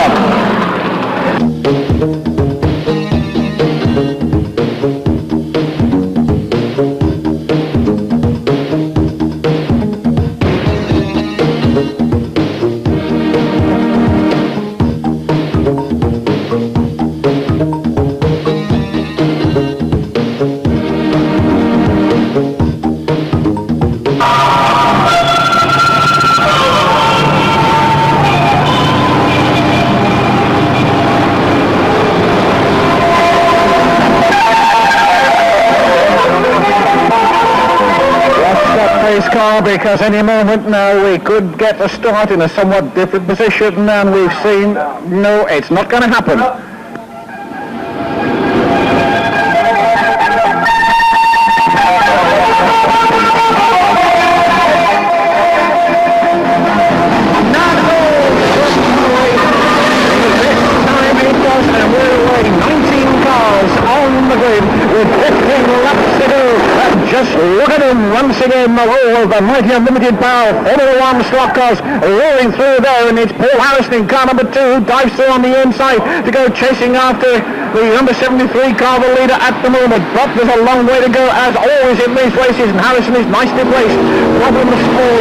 Speaker 12: Car because any moment now we could get a start in a somewhat different position, and we've seen no, it's not going to happen. And we're away 19 cars on the grid with 15 laps to go. Just look at him once again, the roll of the mighty unlimited power Formula 1 slot cars rolling through there, and it's Paul Harrison in car number 2, dives through on the inside to go chasing after the number 73 car, the leader at the moment. But there's a long way to go as always in these races, and Harrison is nicely placed. Problem is small.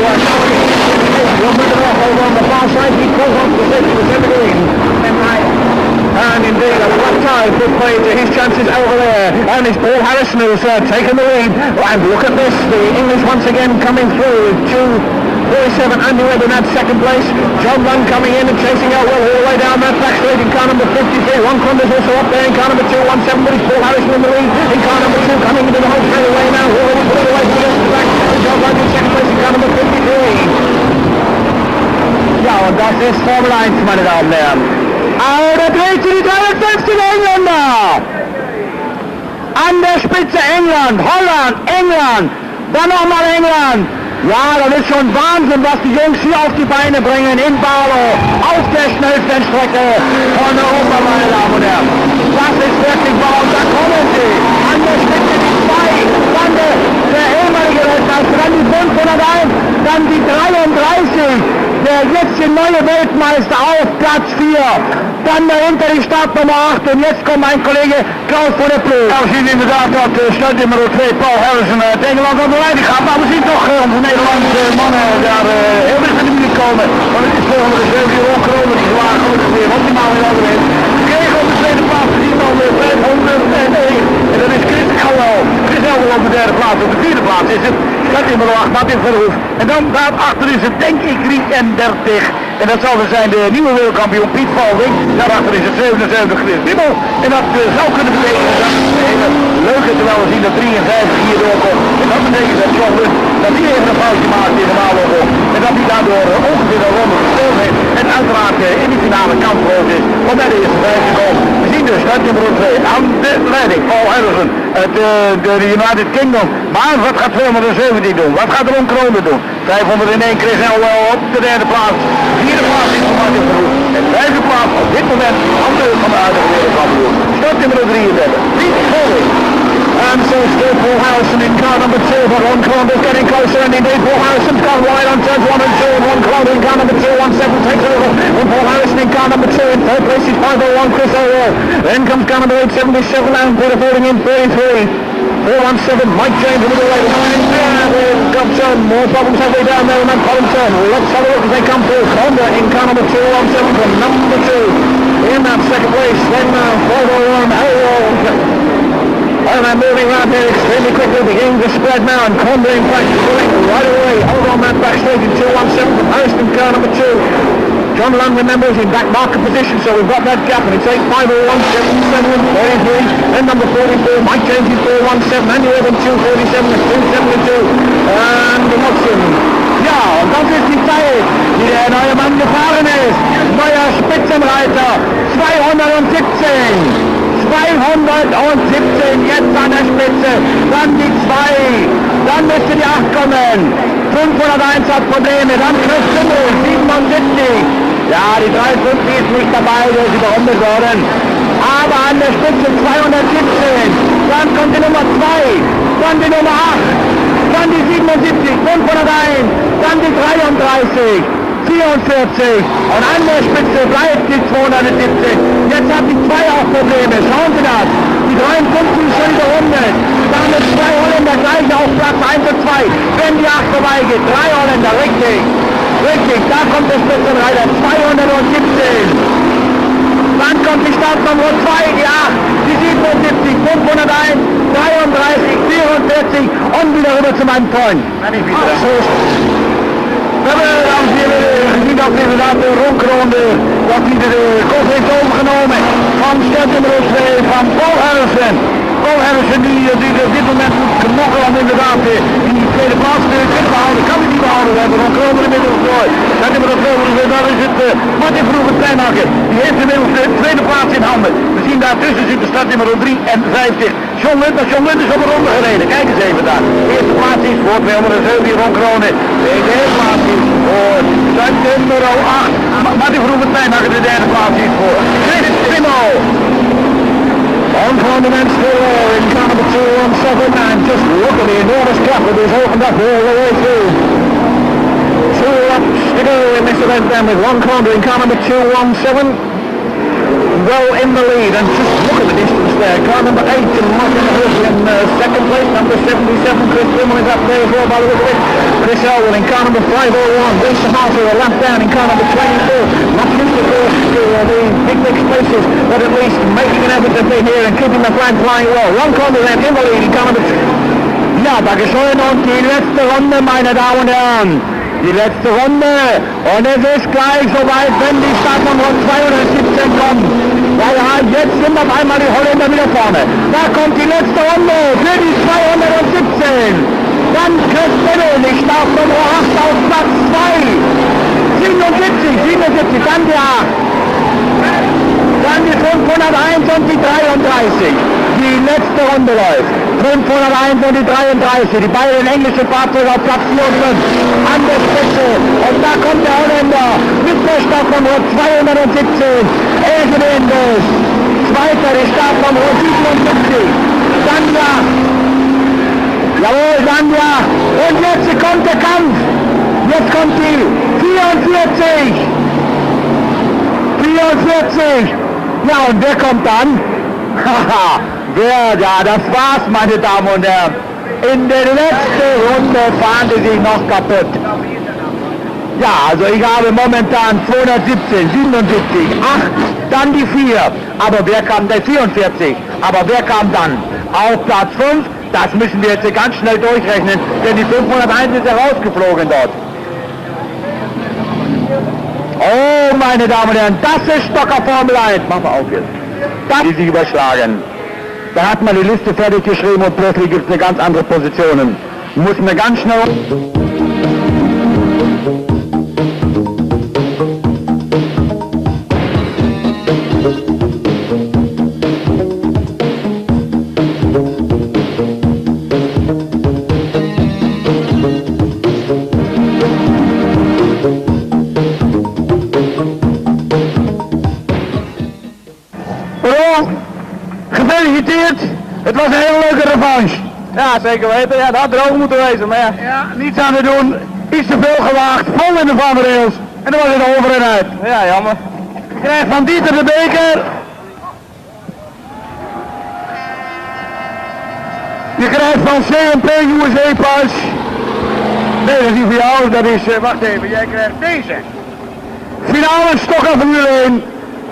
Speaker 12: We'll move it off over on the far side. He pulls off the safety with Evergreen. And indeed, a flat tire put play to his chances over there. And it's Paul Harrison who's taken the lead. And look at this, the English once again coming through. 2:47, Andy Webb in that second place. John Lunn coming in and chasing out well all the way down that back straight in car number 53. Ron Connor's also up there in car number 217, but it's Paul Harrison in the lead in car number 2, coming into the whole straightaway now. Already put it away to the rest of the back. And John Lunn in second place in car number 53. Ja, und das ist Formel 1, meine Damen und Herren. Aber da dreht sie die 53 Engländer. An der Spitze England, Holland, England, dann nochmal England. Ja, das ist schon Wahnsinn, was die Jungs hier auf die Beine bringen in Baarlo, auf der schnellsten Strecke von Europa, meine Damen und Herren. Das ist wirklich wahr, und da kommen sie. An der Spitze die 2, dann der ehemalige Weltmeister, dann die 501, dann die 33, der jetzt der neue Weltmeister auf Platz 4. Dan dahinter die startnummer 8 en jetzt komt mijn collega Klaus voor de ploeg. Nou, we zien inderdaad dat startnummer 2 Paul Harrison het Engeland aan de leiding gaat. Maar we zien toch onze Nederlandse mannen daar heel dicht in de buurt komen. Want het is volgende de 7 euro kronen die zwaar gelukkig weer optimaal in orde is. We kregen op de tweede plaats gezien dan 501. En dat is Chris Elwell. Chris Elwell op de derde plaats. Op de vierde plaats is het startnummer 8 Martin Verhoef. En dan daarachter is het denk ik 33. En dat zal dus zijn de nieuwe wereldkampioen Piet Falding. Daarachter is het 77 Chris Ribbel. En dat zou kunnen betekenen dat het hele leuke, terwijl we zien dat 53 hier doorkomt. En dat betekent dat John Lund dat hij even een foutje maakt in de Maalwolk. En dat hij daardoor ongeveer een ronde gespeeld heeft. en uiteraard in die finale kamploos is om bij de eerste 5 te komen. We zien dus startnummer 2 aan de leiding, Paul Harrison, de United Kingdom. Maar wat gaat 217 doen? Wat gaat Ron Kronen doen? 501 Chris Elwell op de derde plaats. Vierde plaats is voor Martin Verhoef. En vijfde plaats op dit moment aan de van de huidige wereldkampioen. Startnummer 33, Piet Volling. And so still Paul Harrison in car number 2, but Ron Kronen is getting closer, and indeed Paul Harrison's gone wide on turns 1 and 2, and Ron Kronen in car number 217 takes over, and Paul Harrison in car number 2, in third place is 501 Chris Elwell. Then comes car number 877 and Peter Falding in 33. 417, Mike James in the middle lane. And we've got some more problems halfway down there, and then Collington. Let's have a look as they come through. Honda in car number 217 from number 2. In that second place, then 501 Elwell. And I'm moving around here extremely quickly, beginning to spread now, and Honda in fact going right away over on that backstage in 217 from Harrison in car number 2. John Lund, remember, is in back marker position, so we've got that gap, and it's 851, 77, 33, and number 44, Mike James in 417, Andy Irvin 247, and 272, and Watson. Ja, und das ist die Zeit, die der neue Mann gefahren ist. Neuer Spitzenreiter, 217. 217 jetzt an der Spitze, dann die 2, dann müsste die 8 kommen, 501 hat Probleme, dann Chris Simmel, 77, ja die 3,5 ist nicht dabei, der ist überrundet worden, aber an der Spitze 217, dann kommt die Nummer 2, dann die Nummer 8, dann die 77, 501, dann die 33, 44 und an der Spitze bleibt die 270. Jetzt hat die 2 auch Probleme. Schauen Sie das. Die 53 ist schon überrundet. Damit 2 Holländer gleich auf Platz 1 und 2. Wenn die 8 vorbeigeht. 3 Holländer, richtig. Richtig, da kommt der Spitzenreiter. 217. Dann kommt die Startnummer 2, die 8, die 77, 501, 33, 44 und wieder rüber zu meinem Freund. We hebben dames en heren gezien dat inderdaad de rondronde dat hij de kop heeft overgenomen van startnummer 2 van Paul Harrison. Paul Harrison die op dit moment moet knokken om inderdaad die tweede plaats te kunnen behouden. Kan hij niet behouden, we hebben Ron inmiddels door. Startnummer 2, daar is het Martin Verhoef Kleinhakker. Die heeft inmiddels de tweede plaats in handen. We zien daartussen zitten startnummer 53. John Lunt is op de ronde gereden. Kijk eens even daar. De eerste plaats is voor 207 Ron Kronen. De derde plaats is voor startnummer 8. Martin Verhoef Kleinhakker, de derde plaats is voor Chris Simmel. On from the men's floor in car number 217, and just look at the enormous gap that is opened up all the way through. 2 laps to go in this event then with Ron Kronen in car number 217. Well in the lead, and just look at the distance there. Car number 8 and Martin Verhoef in second place. Number 77, Chris Simmel is up there as well by the look of it. Chris Elwell in car number 501. Winston Harper a lap down in car number 24. Not used to the big spaces, but at least making an effort to be here and keeping the flag flying well. Ron Kronen then in the lead in car number 2. Ja, Dankeschön und die letzte Runde, meine Damen und Herren. Die letzte Runde und es ist gleich soweit, wenn die Startnummer 217 kommt. Ja, jetzt sind auf einmal die Holländer wieder vorne. Da kommt die letzte Runde für die 217. Dann Chris Simmel, die Startnummer 8 auf Platz 2. 77, dann die 8. Dann die 501 und die 33. Die letzte Runde läuft. 501 und die 33. Die beiden englischen Fahrzeuge auf Platz 4 und 5. An der Spitze. Und da kommt der Holländer mit der Startnummer 217. Ergebnis. Zweiter die Startnummer 77. Dann ja. Jawohl, dann ja. Und jetzt kommt der Kampf. Jetzt kommt die 44. 44. Ja, und wer kommt dann? Haha, wer? Ja, das war's, meine Damen und Herren. In der letzten Runde fahren die sich noch kaputt. Ja, also ich habe momentan 217, 77, 8, dann die 4. Aber wer kam, der 44? Aber wer kam dann? Auf Platz 5? Das müssen wir jetzt ganz schnell durchrechnen, denn die 501 ist herausgeflogen dort. Oh, meine Damen und Herren, das ist Stocker Formel 1. Mach mal auf jetzt. Das, die sich überschlagen. Da hat man die Liste fertig geschrieben und plötzlich gibt es eine ganz andere Positionen. Muss man ganz schnell...
Speaker 14: gefeliciteerd. Het was een hele leuke revanche.
Speaker 8: Ja, zeker weten. Ja, dat had droog moeten wezen, maar ja.
Speaker 14: Ja, niets aan te doen. Iets te veel gewaagd, vol in de vangrails. En dan was het over en uit.
Speaker 8: Ja, jammer.
Speaker 14: Je krijgt van Dieter de beker. Je krijgt van CMP USA Pas. Nee, dat is niet voor jou, dat is, wacht even, jij krijgt deze. Finale stockcar Formule 1.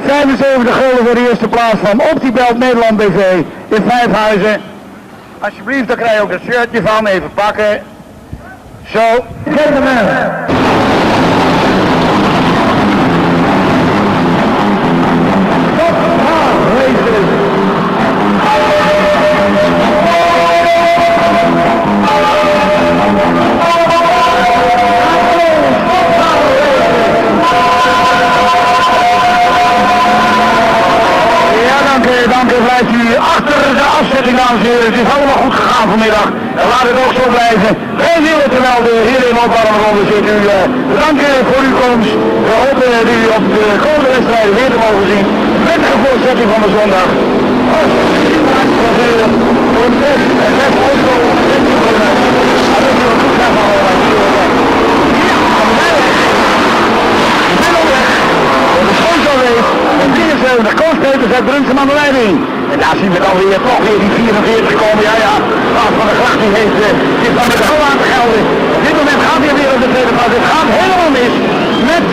Speaker 14: 75 gulden voor de eerste plaats van Optibelt Nederland BV in Vijfhuizen. Alsjeblieft, daar krijg je ook een shirtje van, even pakken. Zo, gentlemen. Dank u, blijft u achter de afzetting, dames en heren. Het is allemaal goed gegaan vanmiddag. En laat het ook zo blijven. Wij willen terwijl de heren in opwarmronde zit u bedanken voor uw komst. We hopen u op de komende wedstrijden weer te mogen zien. Prettige voortzetting van de zondag. De Koos-Peters uit Brunsum aan de leiding. En daar zien we dan weer toch weer die 44 komen. Ja, van de Gracht die heeft zich dan met de hal aan te gelden. Op dit moment gaat hij weer op de tweede plaats. Het gaat helemaal mis met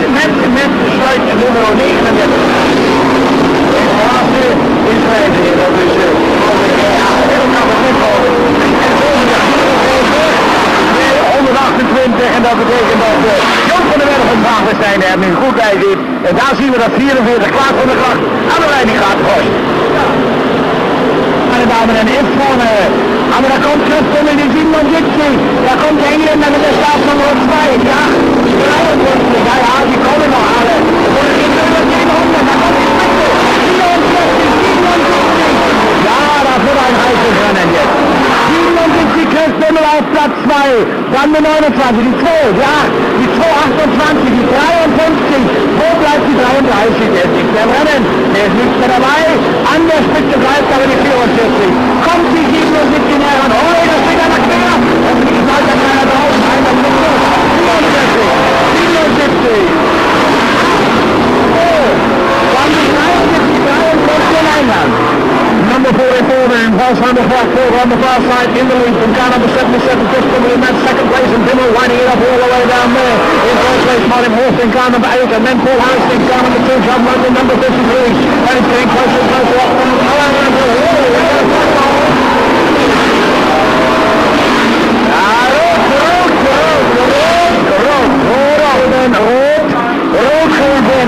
Speaker 14: sluit nummer 39. De laatste inschrijving. Dat is heel knap het tempo. 128 en dat betekent dat Jan van der Werf en Vaagwestijn er nu goed bij zit. En daar zien we dat 44 Klaas van der Gracht aan de leiding gaat. Meine Damen und Herren, aber da kommt Christian in die 77, da kommt der Engländer mit der Startnummer 2, ja, 53, ja, die kommen noch alle. Und es geht über 700, da kommt die Spitze, 47, 77, ja, das wird ein heißes Rennen jetzt. 77 Christian auf Platz 2, dann die 29, die 2, ja, die 228, die 53, wo bleibt die 33, der ist nicht mehr im Rennen, der ist nicht mehr dabei, an der Spitze bleibt aber die 44, kommt die 77 näher an, oh, das steht aber quer, und wie gesagt, da keiner drauf, einer Spitze, 77, oh, dann die 73, 53 in England. Number 44 in Vals on the far forward on the far side in the lead from car number 77 just coming in that second place and Bimmel winding it up all the way down there. In first place Martin Horst in car number 8 and then Paul Harris in car number 2, John Martin number 53 and it's getting closer and closer up and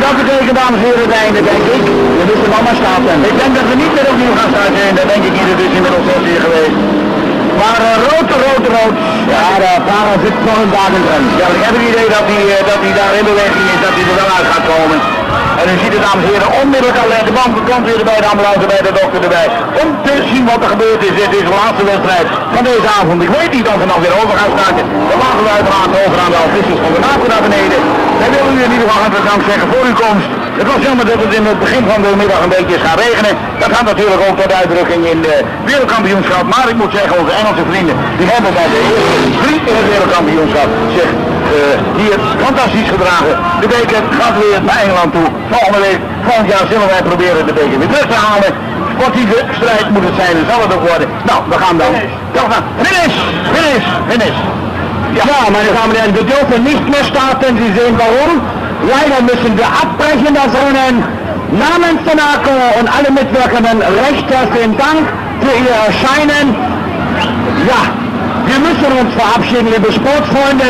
Speaker 14: dat betekent, dames en heren, het einde, denk ik. We wisten allemaal staat. Ik denk dat we niet meer opnieuw gaan starten. Dat denk ik hier, het is inmiddels 6 uur geweest. Maar rood. Ja, de Para zit nog een dag in het rennen. Ja, ik heb het idee dat hij daar in beweging is, dat hij er wel uit gaat komen. En u ziet het, dames en heren, onmiddellijk al de band komt weer bij de ambulance, bij de dokter erbij. Om te zien wat er gebeurd is. Dit is de laatste wedstrijd van deze avond. Ik weet niet of we nog weer over gaan starten. Dan laten we uiteraard over aan de officials van de NACO naar beneden. Wij willen u in ieder geval hartelijk dank zeggen voor uw komst. Het was jammer dat het in het begin van de middag een beetje is gaan regenen. Dat gaat natuurlijk ook tot uitdrukking in de wereldkampioenschap. Maar ik moet zeggen, onze Engelse vrienden, die hebben bij de eerste 3 in het wereldkampioenschap zich hier fantastisch gedragen. De beker gaat weer naar Engeland toe. Volgend jaar zullen wij proberen de beker weer terug te halen. Sportieve strijd moet het zijn, en zal het ook worden. Nou, we gaan dan. Finish! Ja, meine Damen und Herren, wir dürfen nicht mehr starten. Sie sehen warum. Leider müssen wir abbrechen das Rennen. Namens der NACO und alle Mitwirkenden recht herzlichen Dank für Ihr Erscheinen. Ja, wir müssen uns verabschieden, liebe Sportfreunde.